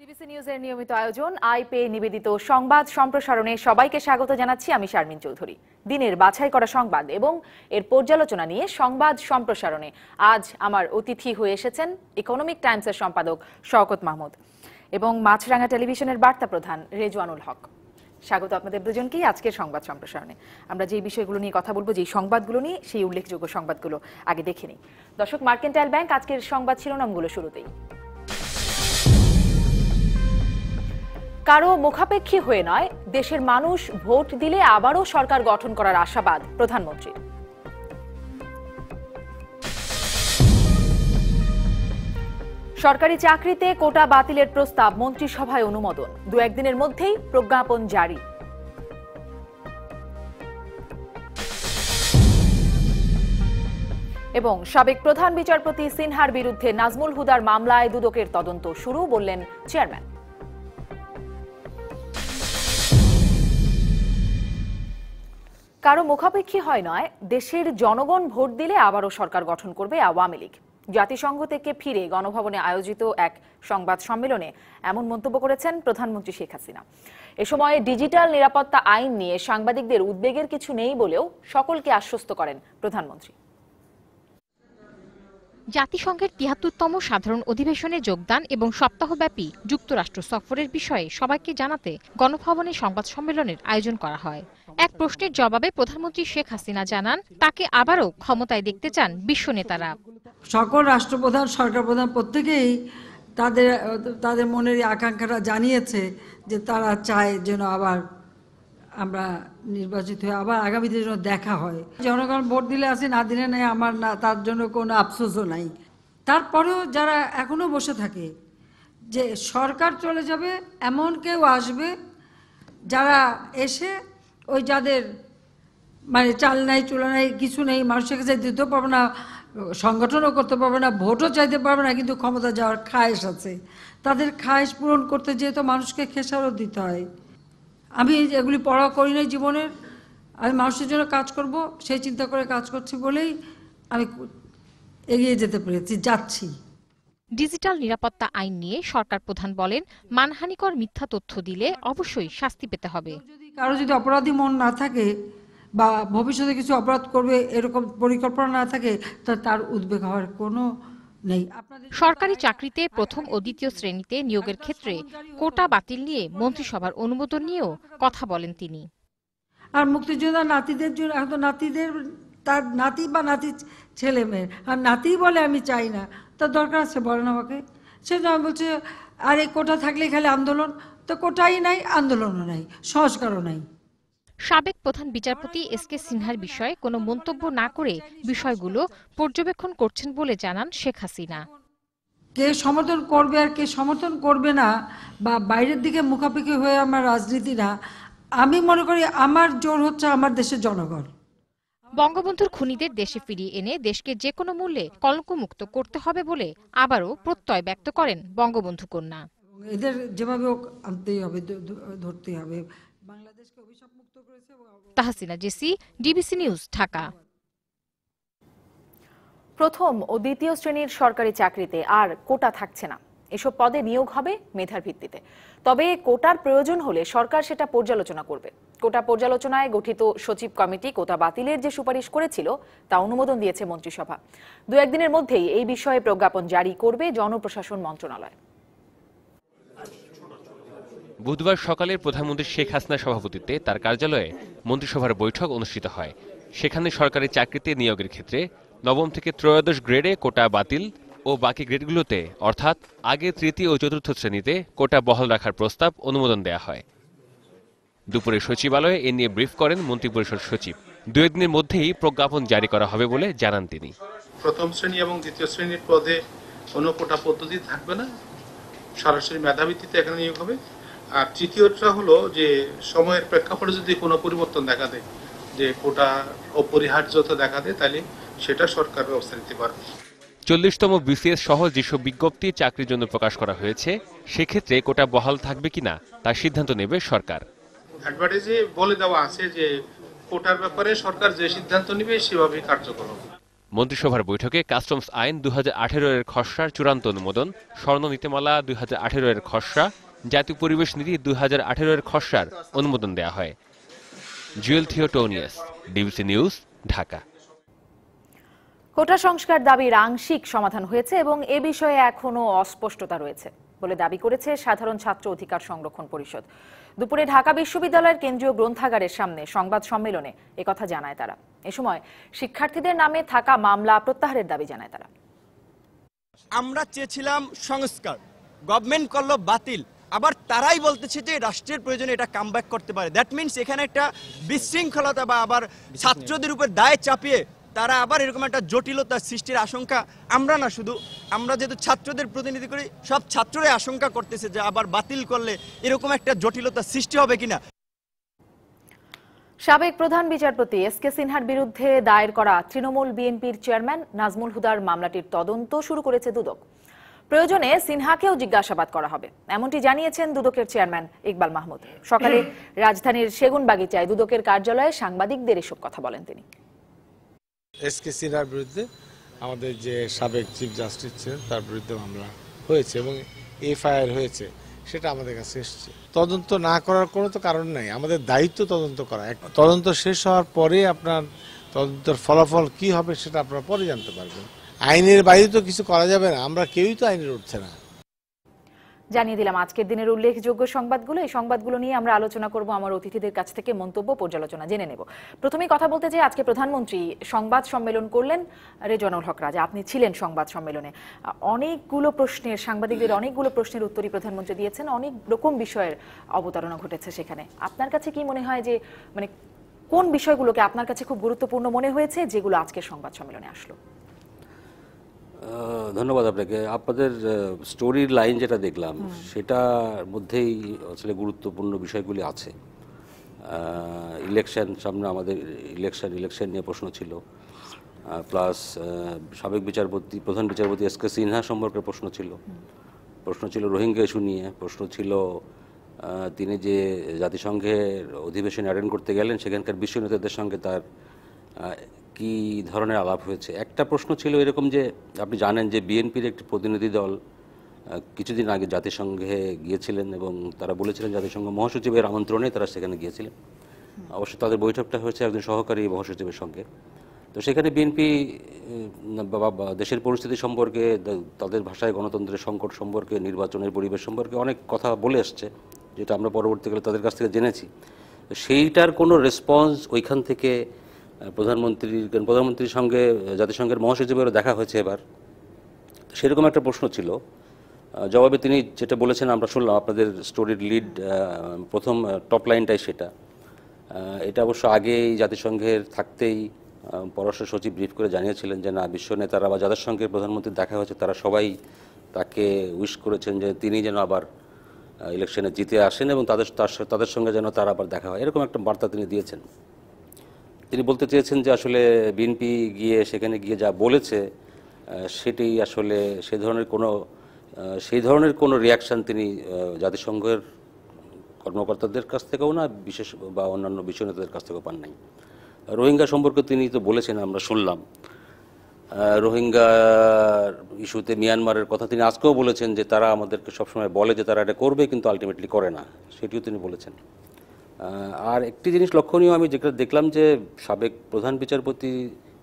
DBC নিউজের নিয়মিত আয়োজন আইপে নিবেদিত সংবাদ সম্প্রসারণে সবাইকে স্বাগত জানাচ্ছি আমি শারমিন চৌধুরী। দিনের বাছাই করা সংবাদ এবং এর পর্যালোচনা নিয়ে সংবাদ সম্প্রসারণে আজ আমার অতিথি হয়ে এসেছেন ইকোনমিক টাইমসের সম্পাদক শওকত মাহমুদ এবং মাছরাঙা টেলিভিশনের বার্তা প্রধান রেজওয়ানুল হক। স্বাগত আপনাদের দুজনকেই আজকের সংবাদ সম্প্রসারণে। আমরা যে বিষয়গুলো নিয়ে কথা বলবো, যে সংবাদগুলো নিয়ে, সেই উল্লেখযোগ্য সংবাদগুলো আগে দেখে নিই। দর্শক, মার্কেন্টাইল ব্যাংক আজকের সংবাদ শিরোনামগুলো শুরুতেই। কারো মুখাপেক্ষী হয়ে নয়, দেশের মানুষ ভোট দিলে আবারও সরকার গঠন করার আশাবাদ প্রধানমন্ত্রীর। সরকারি চাকরিতে কোটা বাতিলের প্রস্তাব মন্ত্রিসভায় অনুমোদন, 2-1 দিনের মধ্যেই প্রজ্ঞাপন জারি। এবং সাবেক প্রধান বিচারপতি সিনহার বিরুদ্ধে নাজমুল হুদার মামলায় দুদকের তদন্ত শুরু, বললেন চেয়ারম্যান। কারো মুখাপেক্ষী হয় নয়, দেশের জনগণ ভোট দিলে আবারও সরকার গঠন করবে আওয়ামী লীগ। জাতিসংঘ থেকে ফিরে গণভবনে আয়োজিত এক সংবাদ সম্মেলনে এমন মন্তব্য করেছেন প্রধানমন্ত্রী শেখ হাসিনা। এ সময় ডিজিটাল নিরাপত্তা আইন নিয়ে সাংবাদিকদের উদ্বেগের কিছু নেই বলেও সকলকে আশ্বস্ত করেন প্রধানমন্ত্রী। জাতিসংঘের ৭৩তম সাধারণ অধিবেশনে যোগদান এবং সপ্তাহব্যাপী যুক্তরাষ্ট্র সফরের বিষয়ে সবাইকে জানাতে গণভবনে সংবাদ সম্মেলনের আয়োজন করা হয়। এক প্রশ্নের জবাবে প্রধানমন্ত্রী শেখ হাসিনা জানান, তাকে আবারও ক্ষমতায় দেখতে চান বিশ্ব নেতারা। সকল রাষ্ট্রপ্রধান, সরকার প্রধান প্রত্যেকেই তাদের মনের আকাঙ্ক্ষাটা জানিয়েছে যে তারা চায় যেন আবার আমরা নির্বাচিত হয়ে আবার আগামী দিনের জন্য দেখা হয়। জনগণ ভোট দিলে আছে, না দিলে নেই, আমার না, তার জন্য কোনো আফসোসও নাই। তারপরেও যারা এখনো বসে থাকে যে সরকার চলে যাবে, এমন কেউ আসবে যারা এসে ওই যাদের মানে চাল নাই, চুলা নাই, কিছু নেই, মানুষের কাছে দিতে পারবে না, সংগঠনও করতে পারবে না, ভোটও চাইতে পারবে না, কিন্তু ক্ষমতা যাওয়ার খায়েশ আছে, তাদের খায়েশ পূরণ করতে যেহেতু মানুষকে খেসারত দিতে হয়। আমি এগুলি পড়া করি নাই জীবনের, আমি মানুষের জন্য কাজ করব সেই চিন্তা করে কাজ করছি বলেই আমি এগিয়ে যেতে পেরেছি, যাচ্ছি। ডিজিটাল নিরাপত্তা আইন নিয়ে সরকার প্রধান বলেন, মানহানিকর মিথ্যা তথ্য দিলে অবশ্যই শাস্তি পেতে হবে। কারো যদি অপরাধী মন না থাকে বা ভবিষ্যতে কিছু অপরাধ করবে এরকম পরিকল্পনা না থাকে, তার উদ্বেগ হওয়ার কোনো নেই। সরকারি চাকরিতে প্রথম ও দ্বিতীয় শ্রেণীতে নিয়োগের ক্ষেত্রে কোটা বাতিল নিয়ে মন্ত্রিসভার অনুমোদন নিয়েও কথা বলেন তিনি। আর মুক্তিযোদ্ধা নাতিদের জন্য এখন নাতিদের, তার নাতি বা নাতি ছেলে মেয়ে, আর নাতি বলে আমি চাই না, তার দরকার আছে বলেন আমাকে। সে যখন বলছে আর এই কোটা থাকলে খালি আন্দোলন, তো কোটাই নাই, আন্দোলনও নাই, সংস্কারও নাই। সাবেক প্রধান বিচারপতি এসকে সিনহার বিষয়ে কোনো মন্তব্য না করে বিষয়গুলো পর্যবেক্ষণ করছেন বলে জানান শেখ হাসিনা। কে সমর্থন করবে আর কে সমর্থন করবে না, বা বাইরের দিকে মুখাপেক্ষি হয়ে আমার রাজনীতি না, আমি মনে করি আমার জোর হচ্ছে আমার দেশের জনগণ। বঙ্গবন্ধুর খুনিদের দেশে ফিরিয়ে এনে দেশকে যে কোনো মূল্যে কলঙ্কমুক্ত করতে হবে বলে আবারও প্রত্যয় ব্যক্ত করেন বঙ্গবন্ধু কন্যা। এদের যেভাবে আনতেই হবে, ধরতেই হবে। বাংলাদেশকে অভিশাপ মুক্ত করেছে। Tahsina Jesi, DBC news, Dhaka. প্রথম ও দ্বিতীয় শ্রেণীর সরকারি চাকরিতে আর কোটা থাকছে না। এসব পদে নিয়োগ হবে মেধার ভিত্তিতে। তবে কোটার প্রয়োজন হলে সরকার সেটা পর্যালোচনা করবে। কোটা পর্যালোচনায় গঠিত সচিব কমিটি কোটা বাতিলের যে সুপারিশ করেছিল তা অনুমোদন দিয়েছে মন্ত্রিসভা। 2-1 দিনের মধ্যেই এই বিষয়ে প্রজ্ঞাপন জারি করবে জনপ্রশাসন মন্ত্রণালয়। বুধবার সকালে প্রধানমন্ত্রী শেখ হাসিনার সভাপতিত্বে তার কার্যালয়ে মন্ত্রিসভার বৈঠক অনুষ্ঠিত হয়। সেখানে সরকারি চাকরিতে নিয়োগের ক্ষেত্রে নবম থেকে ত্রয়োদশ গ্রেডে কোটা বাতিল ও বাকি গ্রেডগুলোতে অর্থাৎ আগে তৃতীয় ও চতুর্থ শ্রেণীতে কোটা বহাল রাখার প্রস্তাব অনুমোদন দেয়া হয়। দুপুরে সচিবালয়ে এ নিয়ে ব্রিফ করেন মন্ত্রিপরিষদ সচিব। 2 দিনের মধ্যেই প্রজ্ঞাপন জারি করা হবে বলে জানান তিনি। প্রথম শ্রেণী এবং দ্বিতীয় শ্রেণীর পদে কোনো কোটা পদ্ধতি থাকবে না, সরাসরি মেধাভিত্তিতে এখানে নিয়োগ হবে। আর তৃতীয়টা হলো যে সময়ের প্রেক্ষাপটে যদি কোনো পরিবর্তন দেখা দেয়, যে কোটা অপরিহার্যতা দেখা দেয়, তাহলে সেটা সরকার ব্যবস্থা নিতে পারবে। 40তম বিসিএস সহ যেসব বিজ্ঞপ্তি চাকরির জন্য প্রকাশ করা হয়েছে, সেক্ষেত্রে কোটা বহাল থাকবে কিনা তার সিদ্ধান্ত নেবে সরকার। অ্যাডভার্টাইজে বলে দেওয়া আছে যে কোটার ব্যাপারে সরকার যে সিদ্ধান্ত নেবে সেভাবেই কার্যকর হবে। মন্ত্রিসভার বৈঠকে কাস্টমস আইন 2018 এর খসড়ার চূড়ান্ত অনুমোদন, স্বর্ণ নীতিমালা 2018 এর খসড়া, জাতীয় পরিবেশ নীতি 2018 এর খসড়ার অনুমোদন দেয়া হয়। Jewel Theotonius, DBC news, Dhaka. কোটা সংস্কার দাবির আংশিক সমাধান হয়েছে এবং এ বিষয়ে এখনো অস্পষ্টতা রয়েছে বলে দাবি করেছে সাধারণ ছাত্র অধিকার সংরক্ষণ পরিষদ। দুপুরে ঢাকা বিশ্ববিদ্যালয়ের কেন্দ্রীয় গ্রন্থাগারের সামনে সংবাদ সম্মেলনে একথা জানায় তারা। এ সময় শিক্ষার্থীদের নামে থাকা মামলা প্রত্যাহারের দাবি জানায় তারা। আমরা চেয়েছিলাম সংস্কার, গভর্নমেন্ট করলো বাতিল, আবার তারাই বলতেছে যে রাষ্ট্রের প্রয়োজনে এটা কামব্যাক করতে পারে। দ্যাট মিনস এখানে একটা বিশৃঙ্খলতা বা আবার ছাত্রদের উপর দায় চাপিয়ে তারা আবার এরকম একটা জটিলতা সৃষ্টির আশঙ্কা আমরা না, শুধু আমরা যেহেতু ছাত্রদের প্রতিনিধি করি, সব ছাত্ররাই আশঙ্কা করতেছে যে আবার বাতিল করলে এরকম একটা জটিলতা সৃষ্টি হবে কিনা। সাবেক প্রধান বিচারপতি এস.কে. সিনহার বিরুদ্ধে দায়ের করা তৃণমূল বিএনপির চেয়ারম্যান নাজমুল হুদার মামলাটির তদন্ত শুরু করেছে দুদক। প্রয়োজনে সিনহাকেও জিজ্ঞাসাবাদ করা হবে, এমনটি জানিয়েছেন দুদকের চেয়ারম্যান ইকবাল মাহমুদ। সকালে রাজধানীর সেগুনবাগিচায় দুদকের কার্যালয়ে সাংবাদিকদের এসব কথা বলেন তিনি। এস.কে. সিনহার বিরুদ্ধে আমাদের যে সাবেক চিফ জাস্টিস ছিলেন তার বিরুদ্ধে মামলা হয়েছে এবং এফআইআর হয়েছে, সেটা আমাদের কাছে এসেছে। তদন্ত না করার কোনো তো কারণ নাই, আমাদের দায়িত্ব তদন্ত করা। তদন্ত শেষ হওয়ার পরে আপনার তদন্তের ফলাফল কি হবে সেটা আপনারা পরে জানতে পারবেন। আইনের বাইরে তো কিছু করা যাবে না, আমরা কেউই তো আইনের উঠছে না। জানিয়ে দিলাম আজকের দিনের উল্লেখযোগ্য সংবাদগুলো। এই সংবাদগুলো নিয়ে আমরা আলোচনা করব, আমার অতিথিদের কাছ থেকে মন্তব্য পর্যালোচনা জেনে নেব। প্রথমেই কথা বলতে চাই, আজকে প্রধানমন্ত্রী সংবাদ সম্মেলন করলেন। রেজওয়ানুল হক রাজা, আপনি ছিলেন সংবাদ সম্মেলনে। অনেকগুলো প্রশ্নের, সাংবাদিকদের অনেকগুলো প্রশ্নের উত্তরই প্রধানমন্ত্রী দিয়েছেন, অনেক রকম বিষয়ের অবতারণা ঘটেছে সেখানে। আপনার কাছে কি মনে হয় যে মানে কোন বিষয়গুলোকে আপনার কাছে খুব গুরুত্বপূর্ণ মনে হয়েছে যেগুলো আজকের সংবাদ সম্মেলনে আসলো? ধন্যবাদ আপনাকে। আপনাদের স্টোরির লাইন যেটা দেখলাম সেটার মধ্যেই আসলে গুরুত্বপূর্ণ বিষয়গুলি আছে। ইলেকশন সামনে, আমাদের ইলেকশন নিয়ে প্রশ্ন ছিল, প্লাস সাবেক বিচারপতি, প্রধান বিচারপতি এস.কে. সিনহা সম্পর্কে প্রশ্ন ছিল রোহিঙ্গা ইস্যু নিয়ে, প্রশ্ন ছিল তিনি যে জাতিসংঘের অধিবেশনে অ্যাটেন্ড করতে গেলেন সেখানকার বিশ্ব নেতাদের সঙ্গে তার কি ধরনের আলাপ হয়েছে। একটা প্রশ্ন ছিল এরকম যে আপনি জানেন যে বিএনপির একটি প্রতিনিধি দল কিছুদিন আগে জাতিসংঘে গিয়েছিলেন এবং তারা বলেছিলেন জাতিসংঘ মহাসচিবের আমন্ত্রণে তারা সেখানে গিয়েছিলেন। অবশ্য তাদের বৈঠকটা হয়েছে একজন সহকারী মহাসচিবের সঙ্গে। তো সেখানে বিএনপি দেশের পরিস্থিতি সম্পর্কে, তাদের ভাষায় গণতন্ত্রের সংকট সম্পর্কে, নির্বাচনের পরিবেশ সম্পর্কে অনেক কথা বলে আসছে, যেটা আমরা পরবর্তীকালে তাদের কাছ থেকে জেনেছি। সেইটার কোনো রেসপন্স ওইখান থেকে প্রধানমন্ত্রীর সঙ্গে জাতিসংঘের মহাসচিবেরও দেখা হয়েছে এবার, সেরকম একটা প্রশ্ন ছিল। জবাবে তিনি যেটা বলেছেন আমরা শুনলাম, আপনাদের স্টোরির লিড প্রথম টপ লাইনটাই সেটা। এটা অবশ্য আগেই জাতিসংঘের থাকতেই পররাষ্ট্র সচিব ব্রিফ করে জানিয়েছিলেন যে না, বিশ্ব নেতারা বা যাদের সঙ্গে প্রধানমন্ত্রীর দেখা হয়েছে তারা সবাই তাকে উইশ করেছেন যে তিনি যেন আবার ইলেকশনে জিতে আসেন এবং তাদের সঙ্গে যেন তার আবার দেখা হয়, এরকম একটা বার্তা তিনি দিয়েছেন। তিনি বলতে চেয়েছেন যে আসলে বিএনপি সেখানে গিয়ে যা বলেছে সেটি আসলে সেই ধরনের কোনো রিয়াকশান তিনি জাতিসংঘের কর্মকর্তাদের কাছ থেকেও না, বিশেষ বা অন্যান্য বিশ্ব নেতাদের কাছ থেকেও পান নাই। রোহিঙ্গা সম্পর্কে তিনি তো বলেছেন, আমরা শুনলাম রোহিঙ্গা ইস্যুতে মিয়ানমারের কথা তিনি আজকেও বলেছেন যে তারা আমাদেরকে সবসময় বলে যে তারা এটা করবে কিন্তু আলটিমেটলি করে না, সেটিও তিনি বলেছেন। আর একটি জিনিস লক্ষণীয় আমি যেটা দেখলাম যে সাবেক প্রধান বিচারপতি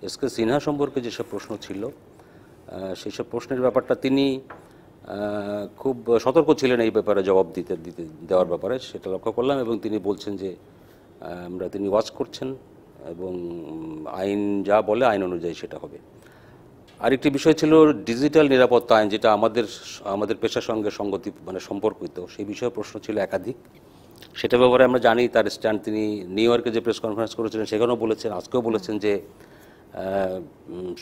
এস.কে. সিনহা সম্পর্কে যেসব প্রশ্ন ছিল সেই সব প্রশ্নের ব্যাপারটা তিনি খুব সতর্ক ছিলেন এই ব্যাপারে জবাব দেওয়ার ব্যাপারে, সেটা লক্ষ্য করলাম। এবং তিনি বলছেন যে তিনি ওয়াচ করছেন এবং আইন যা বলে আইন অনুযায়ী সেটা হবে। আরেকটি বিষয় ছিল ডিজিটাল নিরাপত্তা আইন, যেটা আমাদের পেশার সঙ্গে সম্পর্কিত, সেই বিষয়ে প্রশ্ন ছিল একাধিক। সেটা ব্যাপারে আমরা জানি তার স্ট্যান্ড। তিনি নিউ ইয়র্কে যে প্রেস কনফারেন্স করেছিলেন সেখানেও বলেছেন, আজকেও বলেছেন যে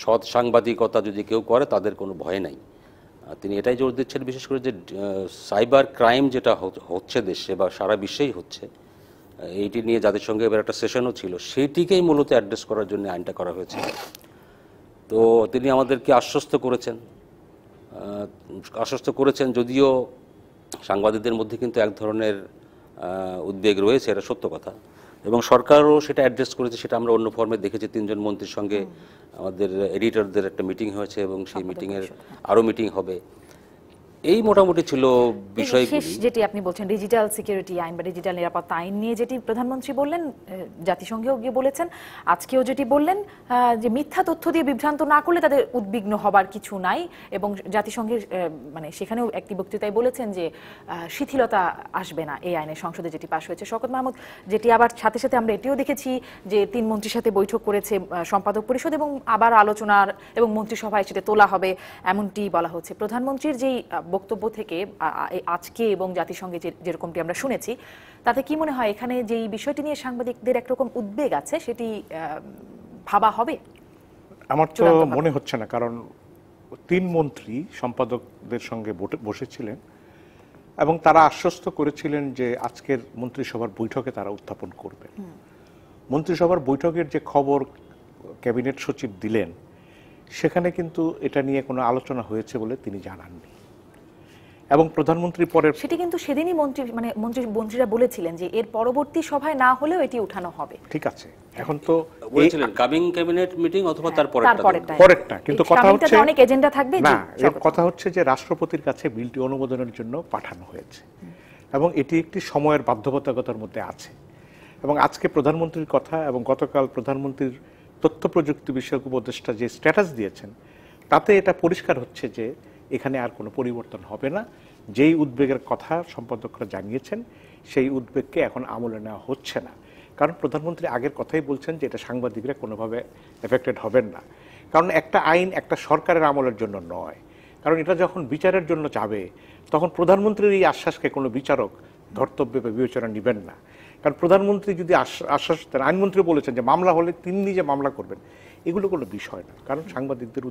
সৎ সাংবাদিকতা যদি কেউ করে তাদের কোনো ভয় নাই। তিনি এটাই জোর দিচ্ছেন বিশেষ করে যে সাইবার ক্রাইম যেটা হচ্ছে দেশে বা সারা বিশ্বেই হচ্ছে, এইটি নিয়ে জাতিসংঘে এবার একটা সেশনও ছিল, সেইটিকেই মূলত অ্যাড্রেস করার জন্য আইনটা করা হয়েছে। তো তিনি আমাদেরকে আশ্বস্ত করেছেন, যদিও সাংবাদিকদের মধ্যে কিন্তু এক ধরনের উদ্বেগ রয়েছে, এটা সত্য কথা, এবং সরকারও সেটা অ্যাড্রেস করেছে, সেটা আমরা অন্য ফর্মে দেখেছি। 3 জন মন্ত্রীর সঙ্গে আমাদের এডিটরদের একটা মিটিং হয়েছে এবং সেই মিটিংয়ের আরও মিটিং হবে। এই মোটামুটি ছিল বিষয়। শেষ যেটি আপনি বলছেন ডিজিটাল সিকিউরিটি আইন বা ডিজিটাল নিরাপত্তা আইন নিয়ে যেটি প্রধানমন্ত্রী বললেন, জাতিসংঘেও গিয়ে বলেছেন, আজকেও যেটি বললেন যে মিথ্যা তথ্য দিয়ে বিভ্রান্ত না করলে তাদের উদ্বিগ্ন হবার কিছু নাই, এবং জাতিসংঘের মানে সেখানেও একটি বক্তৃতায় বলেছেন যে শিথিলতা আসবে না এই আইনের সংসদে যেটি পাশ হয়েছে। শওকত মাহমুদ, যেটি আবার সাথে সাথে আমরা এটিও দেখেছি যে 3 মন্ত্রীর সাথে বৈঠক করেছে সম্পাদক পরিষদ এবং আবার আলোচনার এবং মন্ত্রিসভায় সেটা তোলা হবে এমনটি বলা হচ্ছে। প্রধানমন্ত্রীর যেই বক্তব্য থেকে আজকে এবং জাতিসংঘে যেরকমটি আমরা শুনেছি, তাতে কি মনে হয় এখানে যেই বিষয়টি নিয়ে সাংবাদিকদের একরকম উদ্বেগ আছে সেটি ভাবা হবে? আমার তো মনে হচ্ছে না, কারণ 3 মন্ত্রী সম্পাদকদের সঙ্গে বসেছিলেন এবং তারা আশ্বস্ত করেছিলেন যে আজকের মন্ত্রিসভার বৈঠকে তারা উত্থাপন করবে। মন্ত্রিসভার বৈঠকের যে খবর ক্যাবিনেট সচিব দিলেন, সেখানে কিন্তু এটা নিয়ে কোনো আলোচনা হয়েছে বলে তিনি জানাননি। এবং প্রধানমন্ত্রী পরে সেটি কিন্তু সেদিনই মন্ত্রীরা বলেছিলেন যে এর পরবর্তী সভায় না হলেও এটি উঠানো হবে। ঠিক আছে, এখন তো বলেছিলেন কামিং ক্যাবিনেট মিটিং অথবা পরেরটা, কিন্তু কথা হচ্ছে অনেক এজেন্ডা থাকবে। না, এর কথা হচ্ছে যে রাষ্ট্রপতির কাছে বিলটি অনুমোদনের জন্য পাঠানো হয়েছে এবং এটি একটি সময়ের বাধ্যবাধকতার মধ্যে আছে। এবং আজকে প্রধানমন্ত্রীর কথা এবং গতকাল প্রধানমন্ত্রীর তথ্য প্রযুক্তি বিষয়ক উপদেষ্টা যে স্ট্যাটাস দিয়েছেন, তাতে এটা পরিষ্কার হচ্ছে যে এখানে আর কোনো পরিবর্তন হবে না। যেই উদ্বেগের কথা সম্পাদকরা জানিয়েছেন, সেই উদ্বেগকে এখন আমলে নেওয়া হচ্ছে না। কারণ প্রধানমন্ত্রী আগের কথাই বলছেন যে এটা সাংবাদিকরা কোনোভাবে এফেক্টেড হবেন না। কারণ একটা আইন একটা সরকারের আমলের জন্য নয়, কারণ এটা যখন বিচারের জন্য যাবে তখন প্রধানমন্ত্রীর এই আশ্বাসকে কোনো বিচারক ধর্তব্যে বা বিবেচনা নেবেন না। কারণ প্রধানমন্ত্রী যদি আশ্বাস দেন, আইনমন্ত্রী বলেছেন যে মামলা হলে তিনি নিজে মামলা করবেন, এগুলো কোনো বিষয় না। কারণ সাংবাদিকদের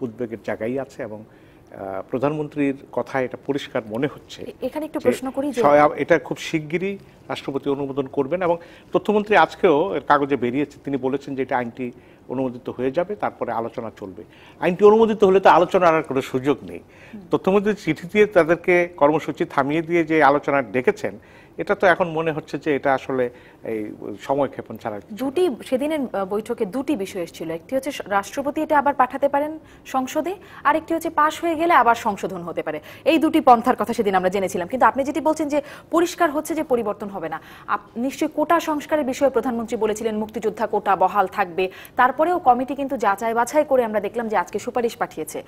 উদ্বেগের জায়গায় আছে এবং প্রধানমন্ত্রীর কথা এটা পরিষ্কার মনে হচ্ছে। এখানে একটু প্রশ্ন করি, এটা খুব শিগগিরই রাষ্ট্রপতি অনুমোদন করবেন এবং তথ্যমন্ত্রী আজকেও কাগজে বেরিয়েছে, তিনি বলেছেন যে এটা আইনটি অনুমোদিত হয়ে যাবে, তারপরে আলোচনা চলবে। আইনটি অনুমোদিত হলে তো আলোচনার আর কোনো সুযোগ নেই। তথ্যমন্ত্রী চিঠি দিয়ে তাদেরকে কর্মসূচি থামিয়ে দিয়ে যে আলোচনা ডেকেছেন, এটা তো এখন মনে হচ্ছে যে এটা আসলে এই সময়ক্ষেপণ ছাড়া। সেদিনের বৈঠকে 2টি বিষয় এসেছিল, একটি হচ্ছে রাষ্ট্রপতি এটা আবার পাঠাতে পারেন সংসদে, আর একটি হচ্ছে পাশ হয়ে গেলে আবার সংশোধন হতে পারে। এই 2টি পন্থার কথা সেদিন আমরা জেনেছিলাম, কিন্তু আপনি যেটি বলছেন যে পরিষ্কার হচ্ছে যে পরিবর্তন হবে না। নিশ্চয়ই কোটা সংস্কারের বিষয়ে প্রধানমন্ত্রী বলেছিলেন মুক্তিযোদ্ধা কোটা বহাল থাকবে, তারপরেও কমিটি কিন্তু যাচাই বাছাই করে আমরা দেখলাম যে আজকে সুপারিশ পাঠিয়েছে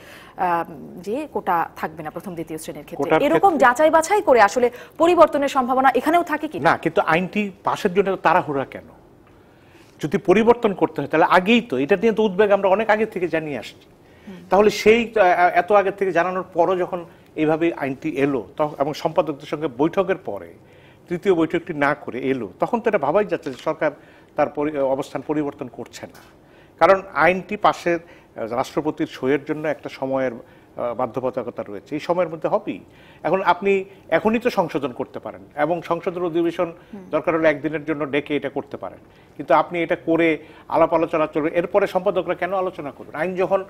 যে কোটা থাকবে না প্রথম দ্বিতীয় শ্রেণীর ক্ষেত্রে। এরকম যাচাই বাছাই করে আসলে পরিবর্তনের সম্ভাবনা এখানেও থাকে কি না? কিন্তু আইনটি পাশের জন্য তাড়াহুড়া কেন? যদি পরিবর্তন করতে হয় তাহলে আগেই তো, এটা নিয়ে তো উদ্বেগ আমরা অনেক আগে থেকে জানিয়ে আসছি। তাহলে সেই এত আগে থেকে জানানোর পরও যখন এইভাবে আইনটি এলো এবং সম্পাদকদের সঙ্গে বৈঠকের পরে তৃতীয় বৈঠকটি না করে এলো, তখন তো এটা ভাবাই যাচ্ছে যে সরকার তার অবস্থান পরিবর্তন করছে না। কারণ আইনটি পাশের রাষ্ট্রপতির সইয়ের জন্য একটা সময়ের বাধ্যবাধকতা রয়েছে, এই সময়ের মধ্যে হবেই। এখন আপনি এখনই তো সংশোধন করতে পারেন এবং সংসদের অধিবেশন দরকার হলে একদিনের জন্য ডেকে এটা করতে পারেন, কিন্তু আপনি এটা করে আলাপ আলোচনা চলবে, এরপরে সম্পাদকরা কেন আলোচনা করবেন? আইন যখন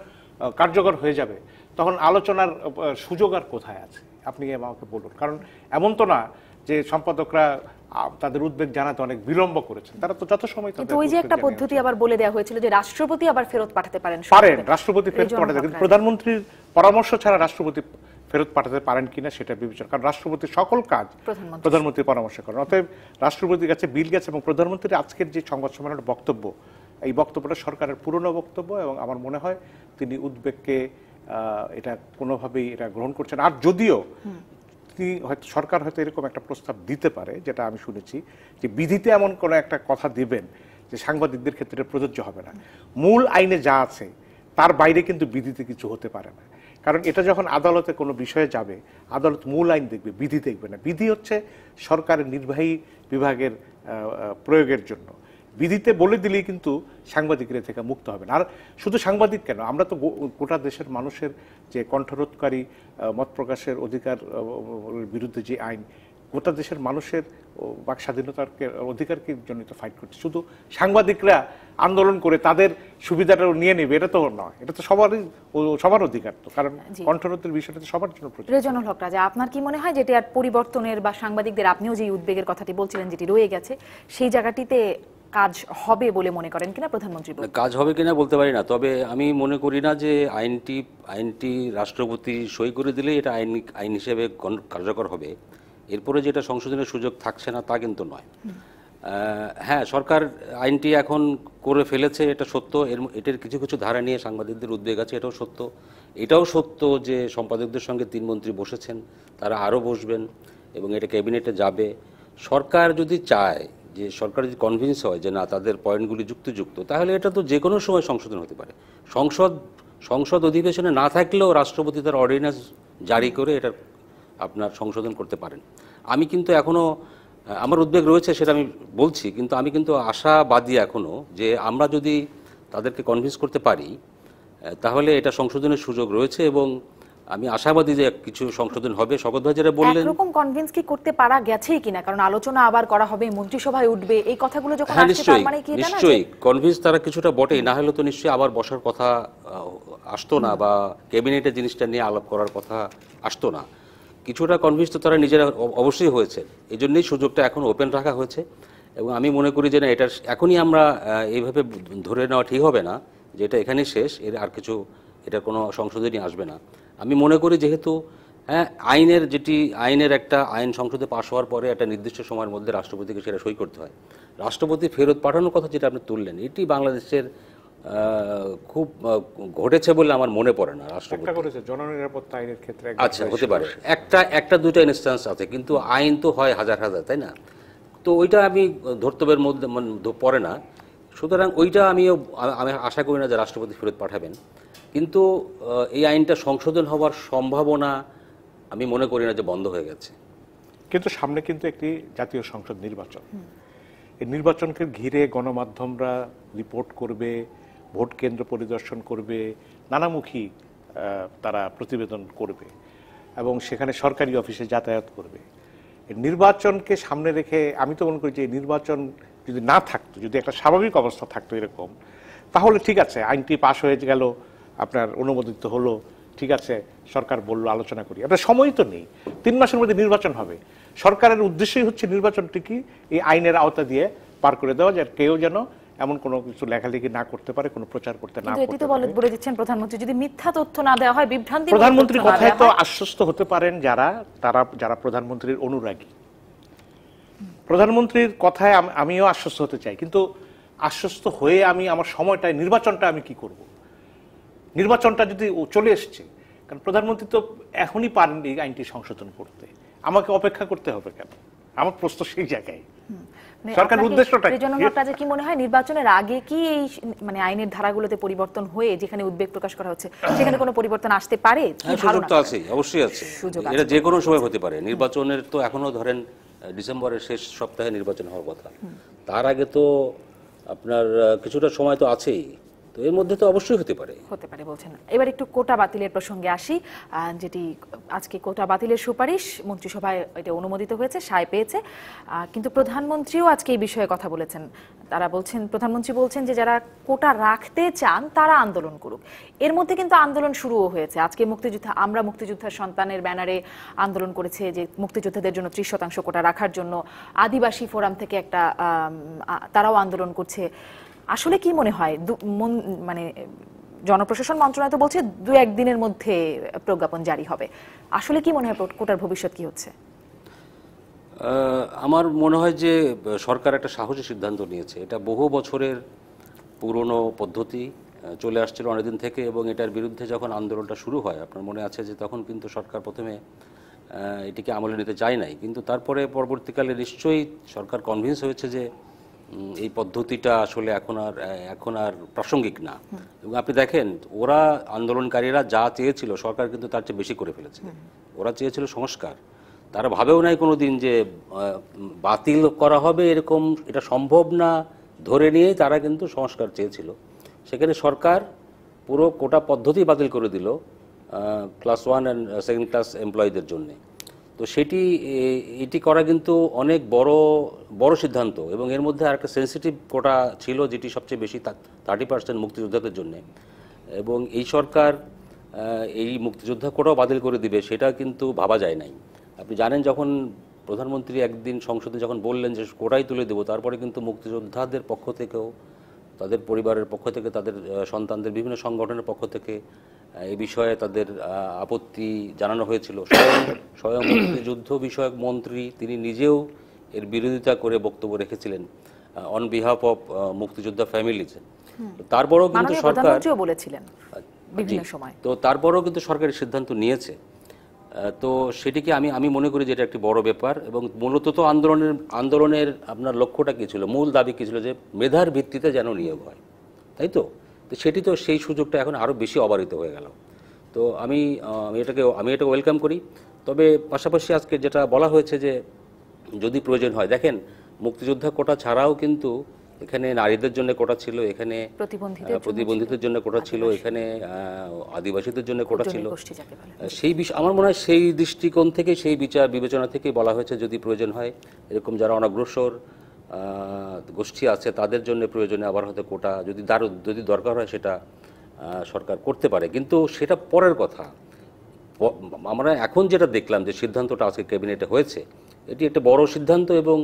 কার্যকর হয়ে যাবে তখন আলোচনার সুযোগ আর কোথায় আছে? আপনি আমাকে বলুন। কারণ এমন তো না যে সম্পাদকরা তাদের উদ্বেগ জানাতে অনেক বিলম্ব করেছেন, তারা তো যত সময়। কিন্তু ওই যে একটা পদ্ধতি আবার বলে দেওয়া হয়েছিল যে রাষ্ট্রপতি আবার ফেরত পাঠাতে পারেন, রাষ্ট্রপতি ফেরত পাঠাতে, কিন্তু প্রধানমন্ত্রীর পরামর্শ ছাড়া রাষ্ট্রপতি ফেরত পাঠাতে পারেন কিনা সেটা বিবেচনা, কারণ রাষ্ট্রপতির সকল কাজ প্রধানমন্ত্রীর পরামর্শ করেন। অতএব রাষ্ট্রপতির কাছে বিল গেছে এবং প্রধানমন্ত্রীর আজকের যে সংবাদ সম্মেলনের বক্তব্য, এই বক্তব্যটা সরকারের পুরনো বক্তব্য এবং আমার মনে হয় তিনি উদ্বেগকে এটা কোনোভাবেই এটা গ্রহণ করছেন। আর যদিও হয়তো সরকার হয়তো এরকম একটা প্রস্তাব দিতে পারে, যেটা আমি শুনেছি, যে বিধিতে এমন কোনো একটা কথা দিবেন যে সাংবাদিকদের ক্ষেত্রে প্রযোজ্য হবে না। মূল আইনে যা আছে তার বাইরে কিন্তু বিধিতে কিছু হতে পারে না, কারণ এটা যখন আদালতে কোনো বিষয়ে যাবে, আদালত মূল আইন দেখবে, বিধি দেখবে না। বিধি হচ্ছে সরকারের নির্বাহী বিভাগের প্রয়োগের জন্য। বিধিতে বলে দিলেই কিন্তু সাংবাদিকরা থেকে মুক্ত হবে না। আর শুধু সাংবাদিক কেন, আমরা তো গোটা দেশের মানুষের যে কণ্ঠরোধকারী মত প্রকাশের অধিকার বিরুদ্ধে যে আইন গোটা দেশের মানুষের বাক স্বাধীনতার অধিকারকে জন্য তো ফাইট করছে। শুধু সাংবাদিকরা আন্দোলন করে তাদের সুবিধাটা নিয়ে নেবে এটা তো নয়, এটা তো সবার অধিকার, তো কারণ কণ্ঠরোধের বিষয়টা তো সবার জন্য প্রযোজ্য। রেজানুল হক রাজা, আপনার কি মনে হয় যেটি আর পরিবর্তনের বা সাংবাদিকদের, আপনিও যে উদ্বেগের কথাটি বলছিলেন যেটি রয়ে গেছে, সেই জায়গাটিতে কাজ হবে বলে মনে করেন কিনা প্রধানমন্ত্রী? কাজ হবে কিনা বলতে পারি না, তবে আমি মনে করি না যে আইনটি রাষ্ট্রপতি সই করে দিলে এটা আইন হিসেবে কার্যকর হবে। এরপরে যেটা সংশোধনের সুযোগ থাকছে না তা কিন্তু নয়। হ্যাঁ, সরকার আইনটি এখন করে ফেলেছে, এটা সত্য। এটার কিছু কিছু ধারা নিয়ে সাংবাদিকদের উদ্বেগ আছে, এটাও সত্য। এটাও সত্য যে সম্পাদকদের সঙ্গে 3 মন্ত্রী বসেছেন, তারা আরও বসবেন এবং এটা ক্যাবিনেটে যাবে। সরকার যদি চায়, যে সরকার যদি কনভিন্স হয় যে না তাদের পয়েন্টগুলি যুক্তিযুক্ত, তাহলে এটা তো যে কোনো সময় সংশোধন হতে পারে। সংসদ অধিবেশনে না থাকলেও রাষ্ট্রপতি তার অর্ডিন্যান্স জারি করে এটা আপনার সংশোধন করতে পারেন। আমি কিন্তু এখনও আমার উদ্বেগ রয়েছে, সেটা আমি বলছি, কিন্তু আমি কিন্তু আশাবাদী এখনও যে আমরা যদি তাদেরকে কনভিন্স করতে পারি তাহলে এটা সংশোধনের সুযোগ রয়েছে এবং আমি আশাবাদী যে কিছু সংশোধন হবে। শওকত ভাই যেটা বললেন, এরকম কনভিন্স কি করতে পারা গেছেই কিনা? কারণ আলোচনা আবার করা হবে, মন্ত্রিসভায় উঠবে, এই কথাগুলো যখন আসছে তার মানে কি এটা না নিশ্চয়ই কনভিন্স তারা কিছুটা বটেই, না হলে তো নিশ্চয়ই আবার বসার কথা আসতো না বা ক্যাবিনেটে জিনিসটা নিয়ে আলাপ করার কথা আসতো না। কিছুটা কনভিন্স তো তারা নিজেরা অবশ্যই হয়েছে, এই জন্যই সুযোগটা এখন ওপেন রাখা হয়েছে। এবং আমি মনে করি যে না, এটা এখনই আমরা এইভাবে ধরে নেওয়া ঠিক হবে না যে এটা এখানেই শেষ, এর আর কিছু এটার কোনো সংশোধনী আসবে না। আমি মনে করি যেহেতু হ্যাঁ আইনের একটা আইন সংসদে পাশ হওয়ার পরে একটা নির্দিষ্ট সময়ের মধ্যে রাষ্ট্রপতিকে সেটা সই করতে হয়। রাষ্ট্রপতি ফেরত পাঠানোর কথা যেটা আপনি তুললেন, এটি বাংলাদেশের খুব ঘটেছে বলে আমার মনে পড়ে না। রাষ্ট্রপতি করেছে জননিরাপত্তা আইনের ক্ষেত্রে, আচ্ছা হতে পারে একটা দুইটা ইনস্ট্যান্স আছে, কিন্তু আইন তো হয় হাজার হাজার, তাই না? তো ওইটা আমি ধর্তব্যের মধ্যে পড়ে না। সুতরাং ওইটা আমি আশা করি না যে রাষ্ট্রপতি ফেরত পাঠাবেন, কিন্তু এই আইনটা সংশোধন হওয়ার সম্ভাবনা আমি মনে করি না যে বন্ধ হয়ে গেছে। কিন্তু সামনে কিন্তু একটি জাতীয় সংসদ নির্বাচন, এই নির্বাচনকে ঘিরে গণমাধ্যমরা রিপোর্ট করবে, ভোট কেন্দ্র পরিদর্শন করবে, নানামুখী তারা প্রতিবেদন করবে এবং সেখানে সরকারি অফিসে যাতায়াত করবে। এই নির্বাচনকে সামনে রেখে আমি তো মনে করি যে নির্বাচন যদি না থাকতো, যদি একটা স্বাভাবিক অবস্থা থাকতো এরকম, তাহলে ঠিক আছে, আইনটি পাশ হয়ে গেল, আপনার অনুমোদিত হলো, ঠিক আছে, সরকার বললো আলোচনা করি। আপনার সময় তো নেই, 3 মাসের মধ্যে নির্বাচন হবে। সরকারের উদ্দেশ্যই হচ্ছে নির্বাচনটি কি এই আইনের আওতা দিয়ে পার করে দেওয়া, যে কেউ যেন এমন কোনো কিছু লেখালেখি না করতে পারে, কোনো প্রচার করতে না করতে পারে। বলে দিচ্ছেন প্রধানমন্ত্রী, যদি মিথ্যা তথ্য না দেওয়া হয়, বিভ্রান্তি, প্রধানমন্ত্রীর কথায় তো আশ্বস্ত হতে পারেন যারা প্রধানমন্ত্রীর অনুরাগী। প্রধানমন্ত্রীর কথায় আমিও আশ্বস্ত হতে চাই, কিন্তু আশ্বস্ত হয়ে আমি আমার সময়টায় নির্বাচনটা আমি কি করব? নির্বাচনটা যদি চলে এসছে, কারণ প্রধানমন্ত্রী তো এখনই পারেন এই আইনটি সংশোধন করতে, আমাকে অপেক্ষা করতে হবে কেন? আমার প্রশ্ন সেই জায়গায়। সরকারের উদ্দেশ্যটা কি মনে হয় নির্বাচনের আগে কি এই মানে আইনের ধারাগুলোতে পরিবর্তন হয়ে যেখানে উদ্বেগ প্রকাশ করা হচ্ছে সেখানে কোনো পরিবর্তন আসতে পারে? সুযোগ তো আছে, অবশ্যই আছে, এটা যে কোনো সময় হতে পারে। নির্বাচনের তো এখনো ধরেন ডিসেম্বরের শেষ সপ্তাহে নির্বাচন হওয়ার কথা, তার আগে তো আপনার কিছুটা সময় তো আছেই, তো এর মধ্যে তো অবশ্যই হতে পারে বলছেন। এবার একটু কোটা বাতিলের প্রসঙ্গে আসি, যেটি আজকে কোটা বাতিলের সুপারিশ মন্ত্রিসভায় এটা অনুমোদিত হয়েছে, সায় পেয়েছে, কিন্তু প্রধানমন্ত্রীও আজকে এই বিষয়ে কথা বলেছেন। প্রধানমন্ত্রী বলছেন যে যারা কোটা রাখতে চান তারা আন্দোলন করুক। এর মধ্যে কিন্তু আন্দোলন শুরুও হয়েছে। আজকে আমরা মুক্তিযোদ্ধার সন্তানের ব্যানারে আন্দোলন করেছে যে মুক্তিযোদ্ধাদের জন্য 30% কোটা রাখার জন্য। আদিবাসী ফোরাম থেকে একটা তারাও আন্দোলন করছে। আসলে কি মনে হয়, মানে জনপ্রশাসন মন্ত্রণালয় তো বলছে 2-1 দিনের মধ্যে প্রজ্ঞাপন জারি হবে, আসলে কি মনে হয় কোটার ভবিষ্যৎ কি হচ্ছে? আমার মনে হয় যে সরকার একটা সাহসী সিদ্ধান্ত নিয়েছে। এটা বহু বছরের পুরনো পদ্ধতি, চলে আসছিল অনেকদিন থেকে, এবং এটার বিরুদ্ধে যখন আন্দোলনটা শুরু হয়, আপনার মনে আছে যে তখন কিন্তু সরকার প্রথমে এটিকে আমলে নিতে চায় নাই, কিন্তু তারপরে পরবর্তীকালে নিশ্চয়ই সরকার কনভিন্স হয়েছে যে এই পদ্ধতিটা আসলে এখন আর প্রাসঙ্গিক না। এবং আপনি দেখেন, ওরা আন্দোলনকারীরা যা চেয়েছিল সরকার কিন্তু তার চেয়ে বেশি করে ফেলেছে। ওরা চেয়েছিল সংস্কার, তারা ভাবেও নাই কোনো দিন যে বাতিল করা হবে এরকম, এটা সম্ভব না ধরে নিয়ে তারা কিন্তু সংস্কার চেয়েছিল। সেখানে সরকার পুরো কোটা পদ্ধতি বাতিল করে দিল ক্লাস 1 and 2nd ক্লাস এমপ্লয়ীদের জন্য। তো এটি করা কিন্তু অনেক বড় সিদ্ধান্ত, এবং এর মধ্যে আরেকটা সেন্সিটিভ কোটা ছিল যেটি সবচেয়ে বেশি 30% মুক্তিযোদ্ধাদের জন্য, এবং এই সরকার এই মুক্তিযোদ্ধা কোটাও বাতিল করে দিবে সেটা কিন্তু ভাবা যায় নাই। আপনি জানেন যখন প্রধানমন্ত্রী একদিন সংসদে যখন বললেন যে কোটাই তুলে দেবো, তারপরে কিন্তু মুক্তিযোদ্ধাদের পক্ষ থেকেও, তাদের পরিবারের পক্ষ থেকে, তাদের সন্তানদের বিভিন্ন সংগঠনের পক্ষ থেকে এই বিষয়ে তাদের আপত্তি জানানো হয়েছিল। স্বয়ং মুক্তিযুদ্ধ বিষয়ক মন্ত্রী তিনি নিজেও এর বিরোধিতা করে বক্তব্য রেখেছিলেন অন বিহাফ অফ মুক্তিযোদ্ধা ফ্যামিলিজ। তারপরেও কিন্তু সরকার বলেছিলেন বিভিন্ন সময়, তো তারপরেও কিন্তু সরকারের সিদ্ধান্ত নিয়েছে। তো সেটিকে আমি মনে করি যে এটা একটি বড় ব্যাপার, এবং মূলত তো আন্দোলনের আপনার লক্ষ্যটা কী ছিল, মূল দাবি কী ছিল, যে মেধার ভিত্তিতে যেন নিয়োগ হয়, তাই তো? তো সেটি তো সেই সুযোগটা এখন আরও বেশি অবারিত হয়ে গেল। তো আমি এটাকে ওয়েলকাম করি। তবে পাশাপাশি আজকে যেটা বলা হয়েছে যে যদি প্রয়োজন হয়, দেখেন মুক্তিযোদ্ধা কোটা ছাড়াও কিন্তু এখানে নারীদের জন্য কোটা ছিল, এখানে প্রতিবন্ধীদের জন্য কোটা ছিল, এখানে আদিবাসীদের জন্য কোটা ছিল। সেই বিষয় আমার মনে হয় সেই দৃষ্টিকোণ থেকে, সেই বিচার বিবেচনা থেকে বলা হয়েছে যদি প্রয়োজন হয় এরকম যারা অনগ্রসর গোষ্ঠী আছে তাদের জন্য প্রয়োজনে আবার হয়তো কোটা যদি দরকার হয় সেটা সরকার করতে পারে, কিন্তু সেটা পরের কথা। আমরা এখন যেটা দেখলাম যে সিদ্ধান্তটা আজকে ক্যাবিনেটে হয়েছে, এটি একটা বড় সিদ্ধান্ত, এবং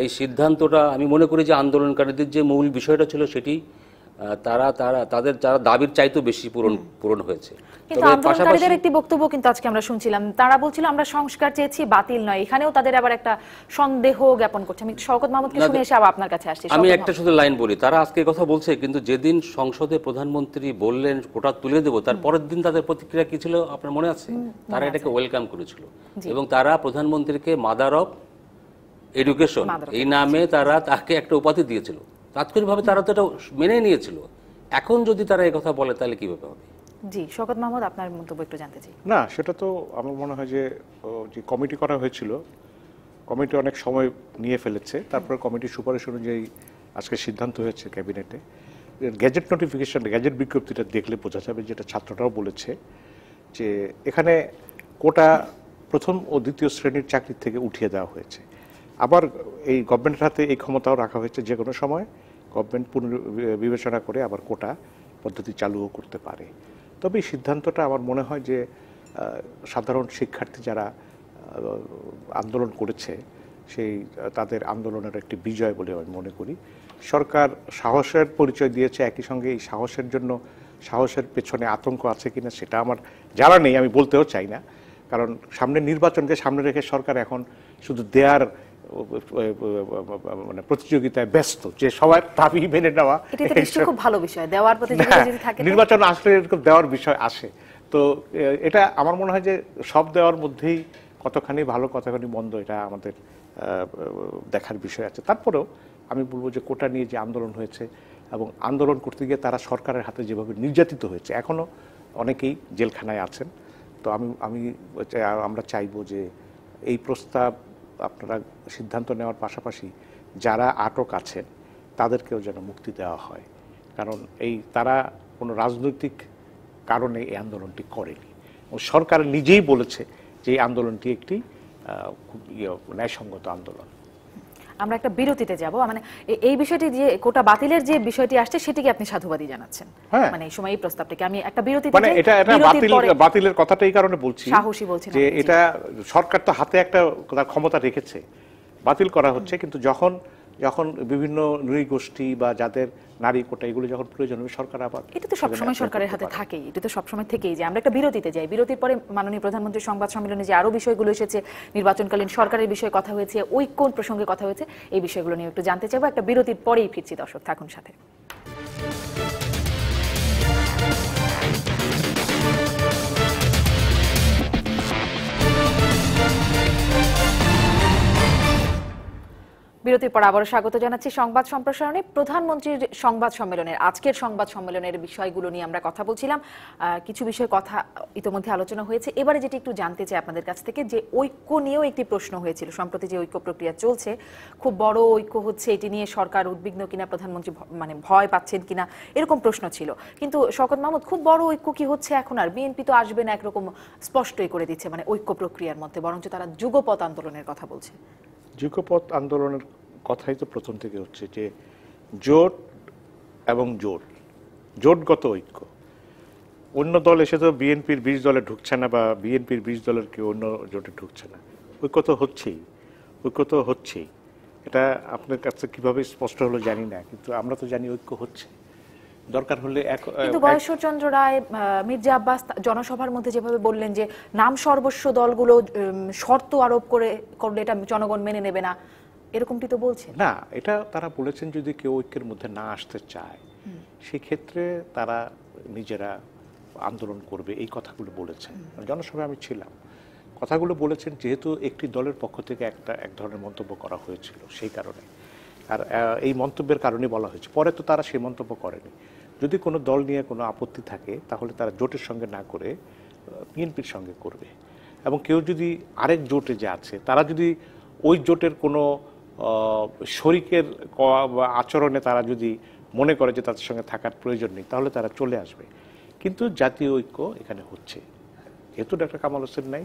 এই সিদ্ধান্তটা আমি মনে করি যে আন্দোলনকারীদের যে মূল বিষয়টা ছিল সেটি তাদের যারা দাবির চাইতেও বেশি পূরণ হয়েছে। কিন্তু আন্দোলনকারীদের একটি বক্তব্য কিন্তু আজকে আমরা শুনছিলাম, তারা বলছিল আমরা সংস্কার চেয়েছি, বাতিল নয়। এখানেও তাদের আবার একটা সন্দেহ জ্ঞাপন করছে। আমি শওকত মাহমুদকে শুনে এসে আবার আপনার কাছে আসছি। আমি একটা শুধু লাইন বলি, তারা আজকে কথা বলছে, কিন্তু যেদিন সংসদে প্রধানমন্ত্রী বললেন কোটা তুলে দেবো, তার পরের দিন তাদের প্রতিক্রিয়া কি ছিল আপনার মনে আছে? তারা এটাকে ওয়েলকাম করেছিল, এবং তারা প্রধানমন্ত্রীকে মাদার অফ এডুকেশন এই নামে তারা তাকে একটা উপাধি দিয়েছিল। তাৎক্ষণিকভাবে তারা তো এটা মেনে নিয়েছিল। এখন যদি তারা এই কথা বলে তাহলে কিভাবে হবে? জি, শওকত মাহমুদ, আপনার মন্তব্য একটু জানতে চাই। না, সেটা তো আমার মনে হয় যে কমিটি করা হয়েছিল, কমিটি অনেক সময় নিয়ে ফেলেছে, তারপরে কমিটির সুপারিশ অনুযায়ী আজকে সিদ্ধান্ত হয়েছে ক্যাবিনেটে। গ্যাজেট নোটিফিকেশন, গ্যাজেট বিজ্ঞপ্তিটা দেখলে বোঝা যাবে, যেটা ছাত্ররাও বলেছে, যে এখানে কোটা প্রথম ও দ্বিতীয় শ্রেণীর চাকরি থেকে উঠিয়ে দেওয়া হয়েছে। আবার এই গভর্নমেন্টের হাতে এই ক্ষমতাও রাখা হয়েছে, যে কোনো সময় গভর্নমেন্ট পুনর্বিবেচনা করে আবার কোটা পদ্ধতি চালুও করতে পারে। তবে এই সিদ্ধান্তটা আমার মনে হয় যে সাধারণ শিক্ষার্থী যারা আন্দোলন করেছে তাদের আন্দোলনের একটি বিজয় বলে আমি মনে করি। সরকার সাহসের পরিচয় দিয়েছে, একই সঙ্গে এই সাহসের পেছনে আতঙ্ক আছে কিনা সেটা আমার জানা নেই, আমি বলতেও চাই না। কারণ সামনে নির্বাচনকে সামনে রেখে সরকার এখন শুধু দেয়ার মানে প্রতিযোগিতায় ব্যস্ত, যে সবার দাবি মেনে নেওয়া। খুব ভালো বিষয়, দেওয়ার প্রতিযোগিতা যদি থাকে, নির্বাচন আসলে এরকম দেওয়ার বিষয় আসে। তো এটা আমার মনে হয় যে সব দেওয়ার মধ্যেই কতখানি ভালো কতখানি মন্দ এটা আমাদের দেখার বিষয় আছে। তারপরেও আমি বলবো যে কোটা নিয়ে যে আন্দোলন হয়েছে, এবং আন্দোলন করতে গিয়ে তারা সরকারের হাতে যেভাবে নির্যাতিত হয়েছে, এখনো অনেকেই জেলখানায় আছেন। তো আমরা চাইবো যে এই প্রস্তাব আপনারা সিদ্ধান্ত নেওয়ার পাশাপাশি যারা আটক আছেন তাদেরকেও যেন মুক্তি দেওয়া হয়, কারণ তারা কোনো রাজনৈতিক কারণে এই আন্দোলনটি করেনি। সরকার নিজেই বলেছে যে এই আন্দোলনটি একটি খুব ন্যায়সঙ্গত আন্দোলন। আমরা একটা বিরতিতে যাব। মানে এই বিষয়টি যে কোটা বাতিলের যে বিষয়টি আসছে সেটিকে আপনি সাধুবাদী জানাচ্ছেন, মানে এই সময় এই প্রস্তাবটিকে আমি একটা বিরতিতে, মানে এটা বাতিলের কথাটা এই কারণে বলছি যে এটা সরকার তো হাতে একটা ক্ষমতা রেখেছে, বাতিল করা হচ্ছে, কিন্তু যখন বিভিন্ন নৃগোষ্ঠী বা যাদের নারী কোটা এগুলো যখন প্রয়োজন হবে সরকার আবার, এটা তো সবসময় সরকারের হাতে থাকেই, এটা তো সবসময় থেকেই। যে আমরা একটা বিরতিতে যাই, বিরতির পরে মাননীয় প্রধানমন্ত্রীর সংবাদ সম্মেলনে যে আরো বিষয়গুলো এসেছে, নির্বাচনকালীন সরকারের বিষয়ে কথা হয়েছে, কোন প্রসঙ্গে কথা হয়েছে, এই বিষয়গুলো নিয়ে একটু জানতে চাইবো। একটা বিরতির পরেই ফিরছি, দর্শক থাকুন সাথে। বিরতির পর আবারও স্বাগত জানাচ্ছি সংবাদ সম্প্রসারণে। প্রধানমন্ত্রীর সংবাদ সম্মেলনের আজকের সংবাদ সম্মেলনের বিষয়গুলো নিয়ে আমরা কথা বলছিলাম। কিছু বিষয়ে কথা ইতিমধ্যে আলোচনা হয়েছে। এবারে যেটি একটু জানতে চাই আপনাদের কাছ থেকে, যে ঐক্য নিয়েও একটি প্রশ্ন হয়েছিল। সম্প্রতি যে ঐক্য প্রক্রিয়া চলছে, খুব বড় ঐক্য হচ্ছে, এটি নিয়ে সরকার উদ্বিগ্ন কিনা, প্রধানমন্ত্রী মানে ভয় পাচ্ছেন কিনা, এরকম প্রশ্ন ছিল। কিন্তু শওকত মাহমুদ, খুব বড় ঐক্য কি হচ্ছে এখন? আর বিএনপি তো আসবে না, একরকম স্পষ্টই করে দিচ্ছে, মানে ঐক্য প্রক্রিয়ার মধ্যে, বরঞ্চ তারা যুগপৎ আন্দোলনের কথা বলছে। যুগপৎ আন্দোলনের কথাই তো প্রথম থেকে হচ্ছে, যে জোট এবং জোটগত ঐক্য। অন্য দল এসে তো বিএনপির 20 দলে ঢুকছে না, বা বিএনপির 20 দলের কেউ অন্য জোটে ঢুকছে না। ঐক্য তো হচ্ছেই। এটা আপনার কাছে কিভাবে স্পষ্ট হলো জানি না, কিন্তু আমরা তো জানি ঐক্য হচ্ছে। দরকার হলে কিন্তু গয়েশ্বরচন্দ্র রায়, মির্জা আব্বাস জনসভার মধ্যে যেভাবে বললেন যে নাম সর্বস্ব দলগুলো শর্ত আরোপ করলে এটা জনগণ মেনে নেবে না, এরকমটি তো বলছেন না। এটা তারা বলেছেন যদি কেউ ঐক্যের মধ্যে না আসতে চায়, সেই ক্ষেত্রে তারা নিজেরা আন্দোলন করবে, এই কথাগুলো বলেছেন। জনসভায় আমি ছিলাম, কথাগুলো বলেছেন, যেহেতু একটি দলের পক্ষ থেকে এক ধরনের মন্তব্য করা হয়েছিল, সেই কারণে। আর এই মন্তব্যের কারণে বলা হয়েছে। পরে তো তারা সেই মন্তব্য করেনি। যদি কোনো দল নিয়ে কোনো আপত্তি থাকে, তাহলে তারা জোটের সঙ্গে না করে বিএনপির সঙ্গে করবে। এবং কেউ যদি আরেক জোটে যে আছে, তারা যদি ওই জোটের কোনো শরিকের আচরণে তারা যদি মনে করে যে তাদের সঙ্গে থাকার প্রয়োজন নেই, তাহলে তারা চলে আসবে। কিন্তু জাতীয় ঐক্য এখানে হচ্ছে, যেহেতু ডক্টর কামাল হোসেন নাই,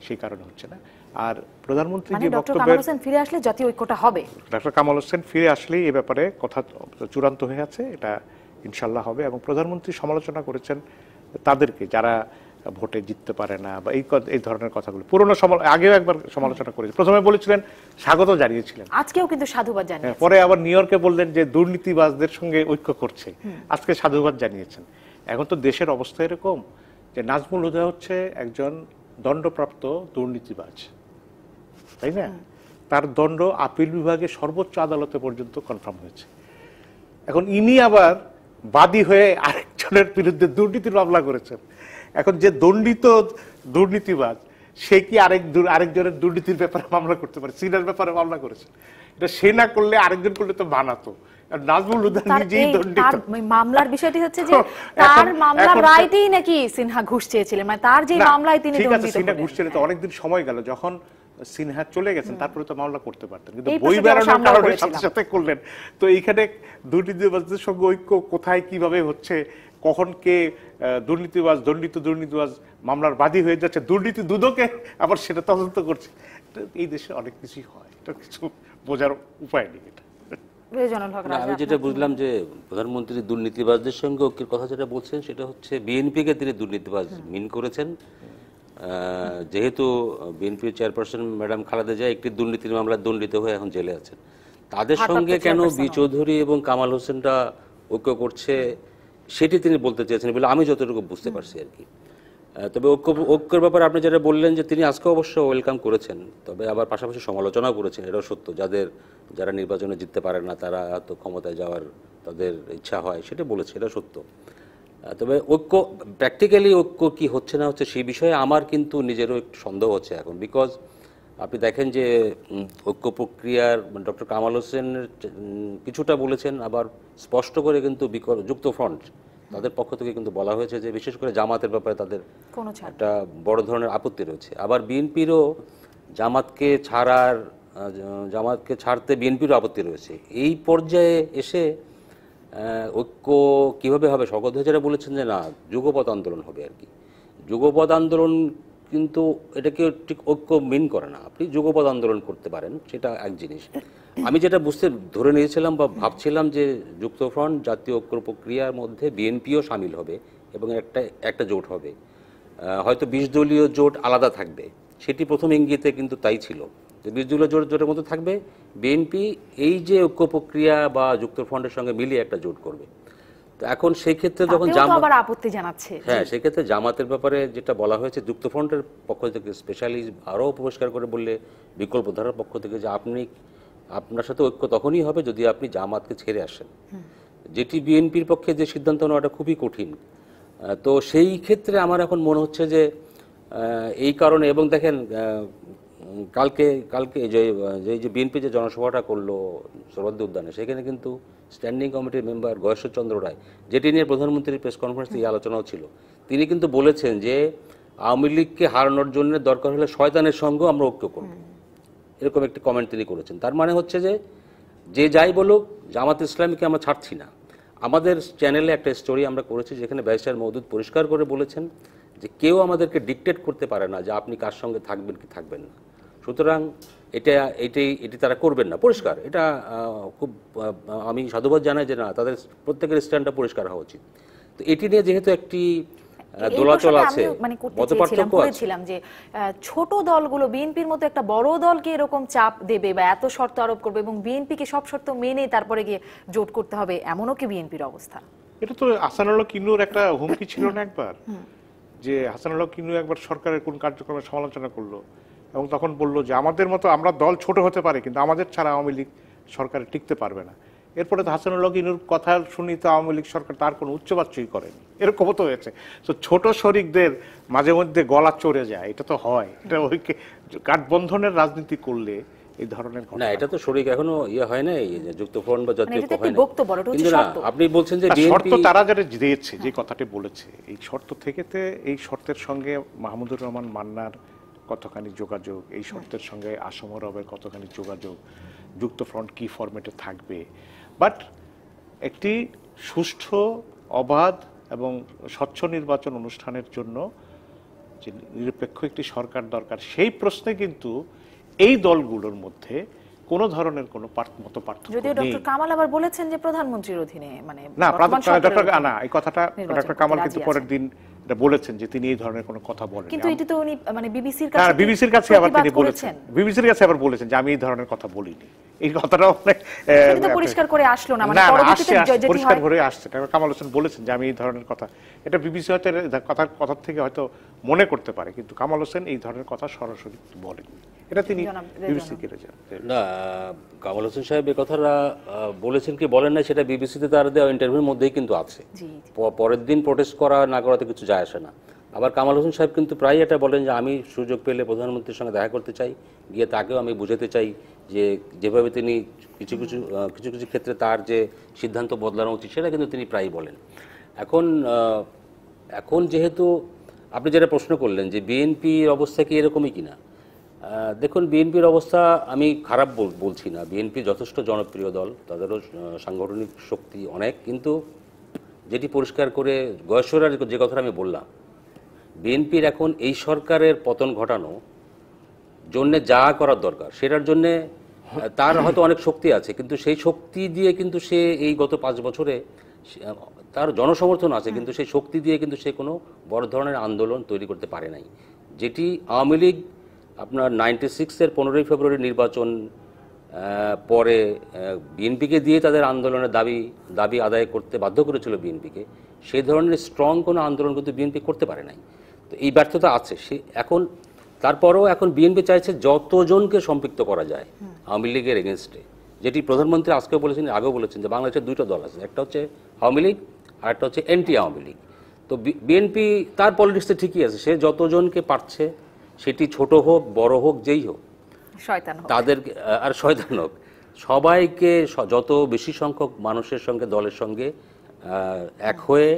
সেই কারণে হচ্ছে না। আর প্রধানমন্ত্রী যে বক্তব্য ফিরে আসলে জাতীয় ঐক্যটা হবে, ডক্টর কামাল হোসেন ফিরে আসলেই এ ব্যাপারে কথা চূড়ান্ত হয়ে আছে, এটা ইনশাল্লাহ হবে। এবং প্রধানমন্ত্রী সমালোচনা করেছেন তাদেরকে যারা ভোটে জিততে পারে না, বা এই ধরনের কথাগুলো পুরনো আগেও একবার সমালোচনা করেছে। প্রথমে বলেছিলেন, স্বাগত জানিয়েছিলেন, আজকেও কিন্তু সাধুবাদ জানিয়েছেন। পরে আবার নিউ ইয়র্কে বললেন যে দুর্নীতিবাজদের সঙ্গে ঐক্য করছে, আজকে সাধুবাদ জানিয়েছেন। এখন তো দেশের অবস্থা এরকম যে নাজমুল হুদা হচ্ছে একজন দণ্ডপ্রাপ্ত দুর্নীতিবাজ, তাই না? তার দণ্ড আপিল বিভাগে সর্বোচ্চ আদালতে পর্যন্ত কনফার্ম হয়েছে। এখন ইনি আবার বাদী হয়ে আরেকজনের বিরুদ্ধে দুর্নীতির মামলা করেছেন। এখন যে দণ্ডিত দুর্নীতিবাজ, সে কি আরেকজনের দুর্নীতির ব্যাপারে মামলা করতে পারে? সিনার ব্যাপারে মামলা করেছে, এটা সে না করলে আরেকজন করলে তো বানাতো। নাজমুল হুদা নিজেই দণ্ডিত। মামলার বিষয়টি হচ্ছে যে তার মামলার রায়তেই নাকি সিনহা ঘুষ চেয়েছিলেন, মানে তার যে মামলায় তিনি দণ্ডিত। সিনহা ঘুষ চেয়ে তো অনেকদিন সময় গেল, যখন সিনহা চলে গেছেন তারপরে তো মামলা করতে পারতেন, কিন্তু বই বেরোনোর কারণে সাথে সাথে করলেন। তো এইখানে দুর্নীতিবাজদের সঙ্গে ঐক্য কোথায় কিভাবে হচ্ছে, কখন কে দুর্নীতিবাজ দুর্নীতিবাজ মামলার বাদী হয়ে যাচ্ছে, দুর্নীতি দুদকে আবার সেটা তদন্ত করছে। এই দেশে অনেক কিছুই হয়, এটা কিছু বোঝার উপায় নেই। এটা আমি যেটা বুঝলাম যে প্রধানমন্ত্রী দুর্নীতিবাজদের সঙ্গে ঐক্যের কথা যেটা বলছেন, সেটা হচ্ছে বিএনপিকে তিনি দুর্নীতিবাজ মিন করেছেন। যেহেতু বিএনপির চেয়ারপারসন ম্যাডাম খালেদা জিয়া একটি দুর্নীতির মামলায় দণ্ডিত হয়ে এখন জেলে আছেন, তাদের সঙ্গে কেন বি চৌধুরী এবং কামাল হোসেনরা ঐক্য করছে সেটি তিনি বলতে চেয়েছেন বলে আমি যতটুকু বুঝতে পারছি আর কি। তবে ঐক্যের ব্যাপারে আপনি যেটা বললেন যে তিনি আজকে অবশ্য ওয়েলকাম করেছেন, তবে আবার পাশাপাশি সমালোচনাও করেছেন, এটাও সত্য। যারা নির্বাচনে জিততে পারে না, তারা তো ক্ষমতায় যাওয়ার তাদের ইচ্ছা হয়, সেটা বলেছে, এটা সত্য। তবে ঐক্য প্র্যাকটিক্যালি ঐক্য কি হচ্ছে না হচ্ছে সেই বিষয়ে আমার কিন্তু নিজেরও একটু সন্দেহ হচ্ছে এখন। বিকজ আপনি দেখেন যে ঐক্য প্রক্রিয়ার ডক্টর কামাল হোসেন কিছুটা বলেছেন, আবার স্পষ্ট করে কিন্তু যুক্ত ফ্রন্ট তাদের পক্ষ থেকে কিন্তু বলা হয়েছে যে বিশেষ করে জামাতের ব্যাপারে তাদের একটা বড় ধরনের আপত্তি রয়েছে। আবার বিএনপিরও জামাতকে ছাড়তে বিএনপিরও আপত্তি রয়েছে। এই পর্যায়ে এসে ঐক্য কিভাবে হবে? শওকত যারা বলেছেন যে না, যুগপৎ আন্দোলন হবে আর কি। যুগপৎ আন্দোলন কিন্তু এটাকে ঠিক ঐক্য মিন করে না। আপনি যুগপৎ আন্দোলন করতে পারেন, সেটা এক জিনিস। আমি যেটা ধরে নিয়েছিলাম বা ভাবছিলাম যে যুক্তফ্রন্ট জাতীয় ঐক্য প্রক্রিয়ার মধ্যে বিএনপিও সামিল হবে এবং একটা জোট হবে, হয়তো 20 দলীয় জোট আলাদা থাকবে। সেটি প্রথম ইঙ্গিতে কিন্তু তাই ছিল যে 20 দলীয় জোটের মধ্যে থাকবে, বিএনপি এই যে ঐক্য প্রক্রিয়া বা যুক্তফ্রন্টের সঙ্গে মিলিয়ে একটা জোট করবে। তো এখন সেই ক্ষেত্রে যখন আপত্তি জানাচ্ছে, হ্যাঁ, সেক্ষেত্রে জামাতের ব্যাপারে যেটা বলা হয়েছে যুক্তফ্রন্টের পক্ষ থেকে স্পেশালি আরও পরিষ্কার করে বললে বিকল্পধারার পক্ষ থেকে যে আপনার সাথে ঐক্য তখনই হবে যদি আপনি জামাতকে ছেড়ে আসেন, যেটি বিএনপির পক্ষে যে সিদ্ধান্ত নেওয়াটা খুবই কঠিন। তো সেই ক্ষেত্রে আমার এখন মনে হচ্ছে যে এই কারণে, এবং দেখেন কালকে যে বিএনপি যে জনসভাটা করলো সৌরদ্দি উদ্যানে, সেখানে কিন্তু স্ট্যান্ডিং কমিটির মেম্বার গয়েশ্বরচন্দ্র রায়, যেটি নিয়ে প্রধানমন্ত্রীর প্রেস কনফারেন্সে এই আলোচনাও ছিল, তিনি কিন্তু বলেছেন যে আওয়ামী লীগকে হারানোর জন্য দরকার হলে শয়তানের সঙ্গেও আমরা ঐক্য করব, এরকম একটি কমেন্ট তিনি করেছেন। তার মানে হচ্ছে যে যাই বলুক জামাত ইসলামীকে আমরা ছাড়ছি না। আমাদের চ্যানেলে একটা স্টোরি আমরা করেছি যেখানে ব্যারিস্টার মওদুদ পরিষ্কার করে বলেছেন যে কেউ আমাদেরকে ডিকটেট করতে পারে না যে আপনি কার সঙ্গে থাকবেন কি থাকবেন না, সুতরাং এটি তারা করবেন না, পরিষ্কার। এটা খুব আমি সাধুবাদ জানাই যে না, তাদের প্রত্যেকের স্ট্যান্ডটা পরিষ্কার হওয়া উচিত। তো এটি নিয়ে যেহেতু একটি দোলাচল আছে, মতপার্থক্য আছে, যে ছোট দলগুলো বিএনপির মতো একটা বড় দলকে এরকম চাপ দেবে বা এত শর্ত আরোপ করবে এবং বিএনপিকে সব শর্ত মেনে তারপরে গিয়ে জোট করতে হবে, এমনও কি বিএনপির অবস্থা? এটা তো হাসানুল্লাহ কিন্নুর একটা হুমকি ছিল না একবার, যে হাসানুল্লাহ কিন্নু একবার সরকারের কোন কার্যক্রমের সমালোচনা করলো এবং তখন বলল যে আমাদের মতো আমরা দল ছোট হতে পারে কিন্তু আমাদের ছাড়া আওয়ামী লীগ সরকারে টিকতে পারবে না। এরপরে তো হাসানুল্লাহ কিন্নুর কথা শুনি তো আওয়ামী লীগ সরকার তার কোনো উচ্চবাচ্যই করেনি, এরকমও তো হয়েছে। তো ছোট শরিকদের মাঝে মধ্যে গলা চড়ে যায়, এটা তো হয়। এটা ওই কাঠবন্ধনের রাজনীতি করলে এই ধরনের না, এটা তো শরিক এখনো হয় না, এই যে যুক্তফ্রন্ট বা জাতীয় হয় না। কিন্তু না, আপনি বলছেন যে শর্ত তারা যারা দিয়েছে, যে কথাটি বলেছে, এই শর্ত থেকে এই শর্তের সঙ্গে মাহমুদুর রহমান মান্নার কতখানি যোগাযোগ, এই শর্তের সঙ্গে আসম রবের কতখানি যোগাযোগ, যুক্তফ্রন্ট কি ফরম্যাটে থাকবে, বাট একটি সুষ্ঠু, অবাধ এবং স্বচ্ছ নির্বাচন অনুষ্ঠানের জন্য যে নিরপেক্ষ একটি সরকার দরকার, সেই প্রশ্নে কিন্তু এই দলগুলোর মধ্যে কোনো ধরনের কোনো মত পার্থক্য নেই। যদিও ডক্টর কামাল আবার বলেছেন যে প্রধানমন্ত্রীর অধীনে, মানে না, এই কথাটা ডক্টর কামাল কিন্তু পরের দিন এটা বলেছেন যে তিনি এই ধরনের কোনো কথা বলেন, কিন্তু এটি তো উনি মানে বিবিসির কাছে আবার তিনি বলেছেন, বিবিসির কাছে আবার বলেছেন যে আমি এই ধরনের কথা বলিনি। এই কথাটা সেটা তো পরিষ্কার করে আসলো না, মানে পরবর্তীতে যেটি হয় পরিষ্কার করে আসছে। কামাল হোসেন বলেছেন যে আমি এই ধরনের কথা, এটা বিবিসি হয়তো কথা থেকে হয়তো মনে করতে পারে, কিন্তু কামাল হোসেন এই ধরনের কথা সরাসরি বলেন, এটা তিনি বিবিসি কে না। কামাল হোসেন সাহেব এই কথাটা বলেছেন কি বলেন না, সেটা বিবিসিতে তার দেওয়া ইন্টারভিউর মধ্যেই কিন্তু আছে। পরের দিন প্রোটেস্ট করা না করাতে কিছু যায় আসে না। আবার কামাল হোসেন সাহেব কিন্তু প্রায় এটা বলেন যে আমি সুযোগ পেলে প্রধানমন্ত্রীর সঙ্গে দেখা করতে চাই, গিয়ে তাকেও আমি বুঝাতে চাই যে যেভাবে তিনি কিছু কিছু ক্ষেত্রে তার যে সিদ্ধান্ত বদলানো উচিত সেটা কিন্তু তিনি প্রায়ই বলেন। এখন যেহেতু আপনি যেটা প্রশ্ন করলেন যে বিএনপির অবস্থা কি এরকমই কিনা, দেখুন বিএনপির অবস্থা আমি খারাপ বলছি না, বিএনপি যথেষ্ট জনপ্রিয় দল, তাদেরও সাংগঠনিক শক্তি অনেক, কিন্তু যেটি পরিষ্কার করে গয়েশ্বরার যে কথাটা আমি বললাম, বিএনপির এখন এই সরকারের পতন ঘটানো জন্যে যা করার দরকার সেটার জন্যে তার হয়তো অনেক শক্তি আছে, কিন্তু সেই শক্তি দিয়ে কিন্তু সে এই গত 5 বছরে তার জনসমর্থন আছে, কিন্তু সেই শক্তি দিয়ে কিন্তু সে কোনো বড় ধরনের আন্দোলন তৈরি করতে পারে নাই। যেটি আওয়ামী লীগ আপনার 96-এর 15ই ফেব্রুয়ারি নির্বাচন পরে বিএনপিকে দিয়ে তাদের আন্দোলনের দাবি আদায় করতে বাধ্য করেছিল বিএনপিকে, সেই ধরনের স্ট্রং কোনো আন্দোলন কিন্তু বিএনপি করতে পারে নাই। তো এই ব্যর্থতা আছে। তারপরেও এখন বিএনপি চাইছে যতজনকে সম্পৃক্ত করা যায় আওয়ামী লীগের এগেনস্টে, যেটি প্রধানমন্ত্রী আজকেও বলেছেন, আগেও বলেছেন যে বাংলাদেশের 2টা দল আছে, একটা হচ্ছে আওয়ামী লীগ আর একটা হচ্ছে এন্টি আওয়ামী লীগ। তো বিএনপি তার পলিটিক্সে ঠিকই আছে, সে যতজনকে পারছে, সেটি ছোট হোক বড় হোক যেই হোক, তাদের আর শয়তান হোক, সবাইকে যত বেশি সংখ্যক মানুষের সঙ্গে দলের সঙ্গে এক হয়ে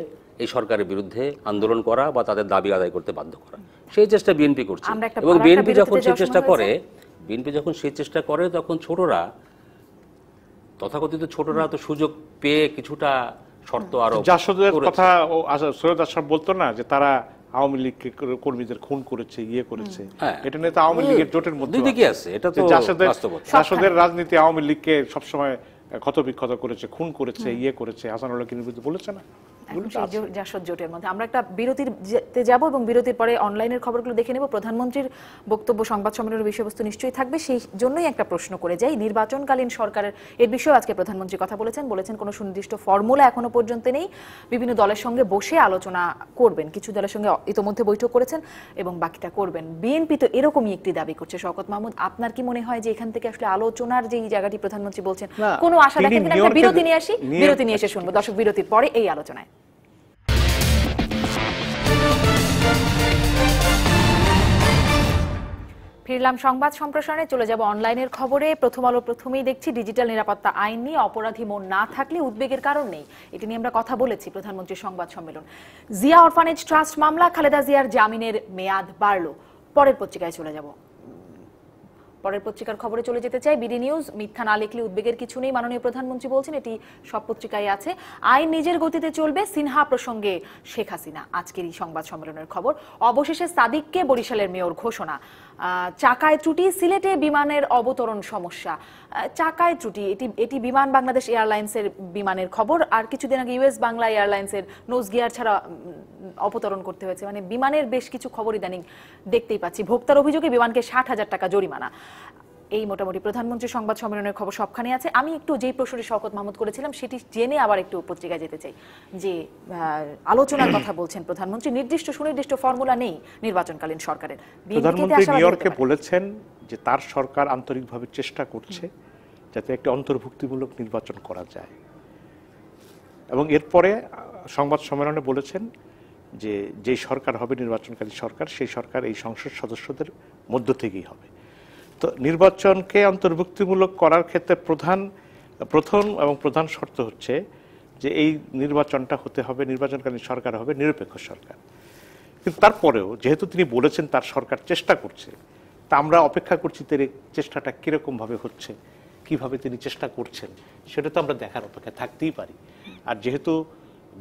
এই সরকারের বিরুদ্ধে আন্দোলন করা বা তাদের দাবি আদায় করতে বাধ্য করা, সেই চেষ্টা বিএনপি করছে। এবং বিএনপি যখন সেই চেষ্টা করে তখন ছোটরা, তথাকথিত ছোটরা তো সুযোগ পেয়ে কিছুটা শর্ত আরো জাসদের কথা সৈয়দ আশরাফ বলতো না যে তারা আওয়ামী লীগ কর্মীদের খুন করেছে, করেছে, এটা নিয়ে তো আওয়ামী লীগের জোটের মধ্যে আছে। এটা তো জাসদের রাজনীতি আওয়ামী লীগকে সবসময় ক্ষতবিক্ষত করেছে, খুন করেছে, করেছে, হাসানুল্লাহ কিন্নুর বিরুদ্ধে বলেছে না। জাসদ জোটের মধ্যে আমরা একটা বিরতিতে যাব এবং বিরতির পরে অনলাইনের খবরগুলো দেখে নেব। প্রধানমন্ত্রীর বক্তব্য, সংবাদ সম্মেলনের বিষয়বস্তু নিশ্চয়ই থাকবে, সেই জন্যই একটা প্রশ্ন করে যাই। নির্বাচনকালীন সরকারের এর বিষয়ে আজকে প্রধানমন্ত্রী কথা বলেছেন কোনো সুনির্দিষ্ট ফর্মুলা এখনো পর্যন্ত নেই, বিভিন্ন দলের সঙ্গে বসে আলোচনা করবেন, কিছু দলের সঙ্গে ইতোমধ্যে বৈঠক করেছেন এবং বাকিটা করবেন। বিএনপি তো এরকমই একটি দাবি করছে। শওকত মাহমুদ, আপনার কি মনে হয় যে এখান থেকে আসলে আলোচনার যে জায়গাটি প্রধানমন্ত্রী বলছেন কোনো আশা দেখেন কিনা? একটা বিরতি নিয়ে আসি, বিরতি নিয়ে এসে শুনবো। দর্শক, বিরতির পরে এই আলোচনায়। ফিরলাম সংবাদ সম্প্রসারণে, চলে যাব অনলাইনের খবরে। প্রথম আলো প্রথমেই দেখছি ডিজিটাল নিরাপত্তা আইন নিয়ে অপরাধী মন না থাকলে উদ্বেগের কারণ নেই। এটি নিয়ে আমরা কথা বলেছি প্রধানমন্ত্রীর সংবাদ সম্মেলন। জিয়া অরফানেজ ট্রাস্ট মামলা, খালেদা জিয়ার জামিনের মেয়াদ বাড়ল। পরের পত্রিকায় চলে যাব। পরের পত্রিকার খবরে চলে যেতে চাই। বিডি নিউজ, মিথ্যা না লিখলে উদ্বেগের কিছু নেই, মাননীয় প্রধানমন্ত্রী বলছেন। এটি সব পত্রিকায় আছে। আইন নিজের গতিতে চলবে, সিনহা প্রসঙ্গে শেখ হাসিনা, আজকের এই সংবাদ সম্মেলনের খবর। অবশেষে সাদিককে বরিশালের মেয়র ঘোষণা। চাকায় ত্রুটি, সিলেটে বিমানের অবতরণ সমস্যা। চাকায় ত্রুটি, এটি বিমান বাংলাদেশ এয়ারলাইন্সের বিমানের খবর। আর কিছুদিন আগে ইউএস বাংলা এয়ারলাইন্সের নোজ গিয়ার ছাড়া অবতরণ করতে হয়েছে। মানে বিমানের বেশ কিছু খবর ইদানিং দেখতেই পাচ্ছি। ভোক্তার অভিযোগে বিমানকে 60,000 টাকা জরিমানা। এই মোটামুটি প্রধানমন্ত্রীর সংবাদ সম্মেলনের খবর সবখানে আছে। আমি একটু যেই প্রশ্নটি শওকত মাহমুদ করেছিলাম সেটি জেনে আবার একটু পত্রিকায় যেতে চাই, যে আলোচনার কথা বলছেন প্রধানমন্ত্রী, নির্দিষ্ট সুনির্দিষ্ট ফর্মুলা নেই নির্বাচনকালীন সরকারের। প্রধানমন্ত্রী নিউ ইয়র্কে বলেছেন যে তার সরকার আন্তরিকভাবে চেষ্টা করছে যাতে একটি অন্তর্ভুক্তিমূলক নির্বাচন করা যায়, এবং এরপরে সংবাদ সম্মেলনে বলেছেন যে যেই সরকার হবে নির্বাচনকারী সরকার, সেই সরকার এই সংসদ সদস্যদের মধ্য থেকেই হবে। তো নির্বাচনকে অন্তর্ভুক্তিমূলক করার ক্ষেত্রে প্রথম এবং প্রধান শর্ত হচ্ছে যে এই নির্বাচনটা হতে হবে, নির্বাচনকালীন সরকার হবে নিরপেক্ষ সরকার। কিন্তু তারপরেও যেহেতু তিনি বলেছেন তার সরকার চেষ্টা করছে, তা আমরা অপেক্ষা করছি তার চেষ্টাটা কীরকমভাবে হচ্ছে, কিভাবে তিনি চেষ্টা করছেন, সেটা তো আমরা দেখার অপেক্ষা থাকতেই পারি। আর যেহেতু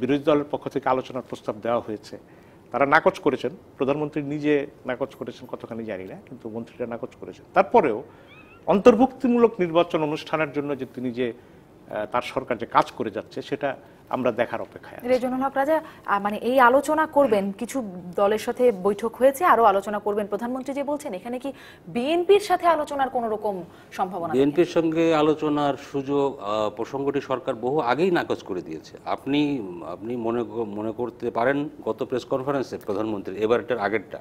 বিরোধী দলের পক্ষ থেকে আলোচনার প্রস্তাব দেওয়া হয়েছে, তারা নাকচ করেছেন, প্রধানমন্ত্রী নিজে নাকচ করেছেন কতখানি জানি না, কিন্তু মন্ত্রীরা নাকচ করেছেন। তারপরেও অন্তর্ভুক্তিমূলক নির্বাচন অনুষ্ঠানের জন্য যে তিনি যে তার সরকার যে কাজ করে যাচ্ছে, সেটা আমরা দেখার অপেক্ষায় আছি। রেজনুল হক রাজা, মানে এই আলোচনা করবেন, কিছু দলের সাথে বৈঠক হয়েছে, আরো আলোচনা করবেন প্রধানমন্ত্রী যে বলছেন, এখানে কি বিএনপির সাথে আলোচনার কোন রকম সম্ভাবনা? বিএনপির সঙ্গে আলোচনার সুযোগ প্রসঙ্গটি সরকার বহু আগেই নাকচ করে দিয়েছে। আপনি মনে করতে পারেন গত প্রেস কনফারেন্সে প্রধানমন্ত্রী, এবারটার আগেরটা,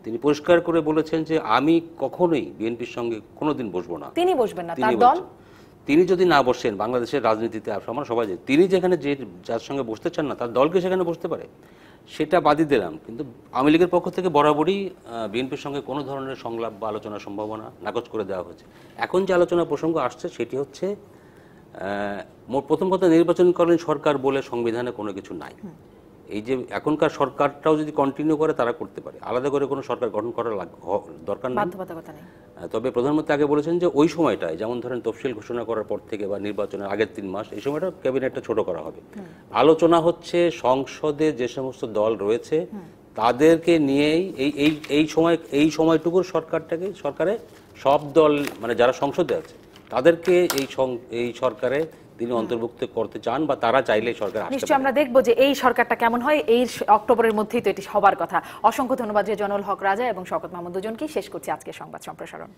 তিনি পরিষ্কার করে বলেছেন যে আমি কখনোই বিএনপির সঙ্গে কোনোদিন বসবো না। তিনি বসবেন না, তার দল। তিনি যদি না বসেন, বাংলাদেশের রাজনীতিতে আমরা সবাই জানি, তিনি যেখানে যে যার সঙ্গে বসতে চান না তার দলকে সেখানে বসতে পারে, সেটা বাদই দিলাম। কিন্তু আওয়ামী লীগের পক্ষ থেকে বরাবরই বিএনপির সঙ্গে কোনো ধরনের সংলাপ বা আলোচনার সম্ভাবনা নাকচ করে দেওয়া হয়েছে। এখন যে আলোচনা প্রসঙ্গ আসছে সেটি হচ্ছে, প্রথম কথা, নির্বাচনকালীন সরকার বলে সংবিধানে কোনো কিছু নাই। এই যে এখনকার সরকারটাও যদি কন্টিনিউ করে তারা করতে পারে, আলাদা করে কোনো সরকার গঠন করার দরকার নেই। তবে প্রধানমন্ত্রী আগে বলেছেন যে ওই সময়টায়, যেমন ধরেন তফসিল ঘোষণা করার পর থেকে বা নির্বাচনের আগের 3 মাস, এই সময়টা ক্যাবিনেটটা ছোট করা হবে। আলোচনা হচ্ছে সংসদে যে সমস্ত দল রয়েছে তাদেরকে নিয়েই এই সময়টুকুর সরকারে সব দল, মানে যারা সংসদে আছে তাদেরকে এই সরকারে তিনি অন্তর্ভুক্ত করতে চান, বা তারা চাইলে সরকার আসতে পারে। নিশ্চয়ই আমরা দেখব যে এই সরকারটা কেমন হয়। এই অক্টোবরের মধ্যেই তো এটি হবার কথা। অসংখ্য ধন্যবাদ রেজনুল হক রাজা এবং শওকত মাহমুদ দুজনকে। শেষ করছি আজকের সংবাদ সম্প্রসারণ।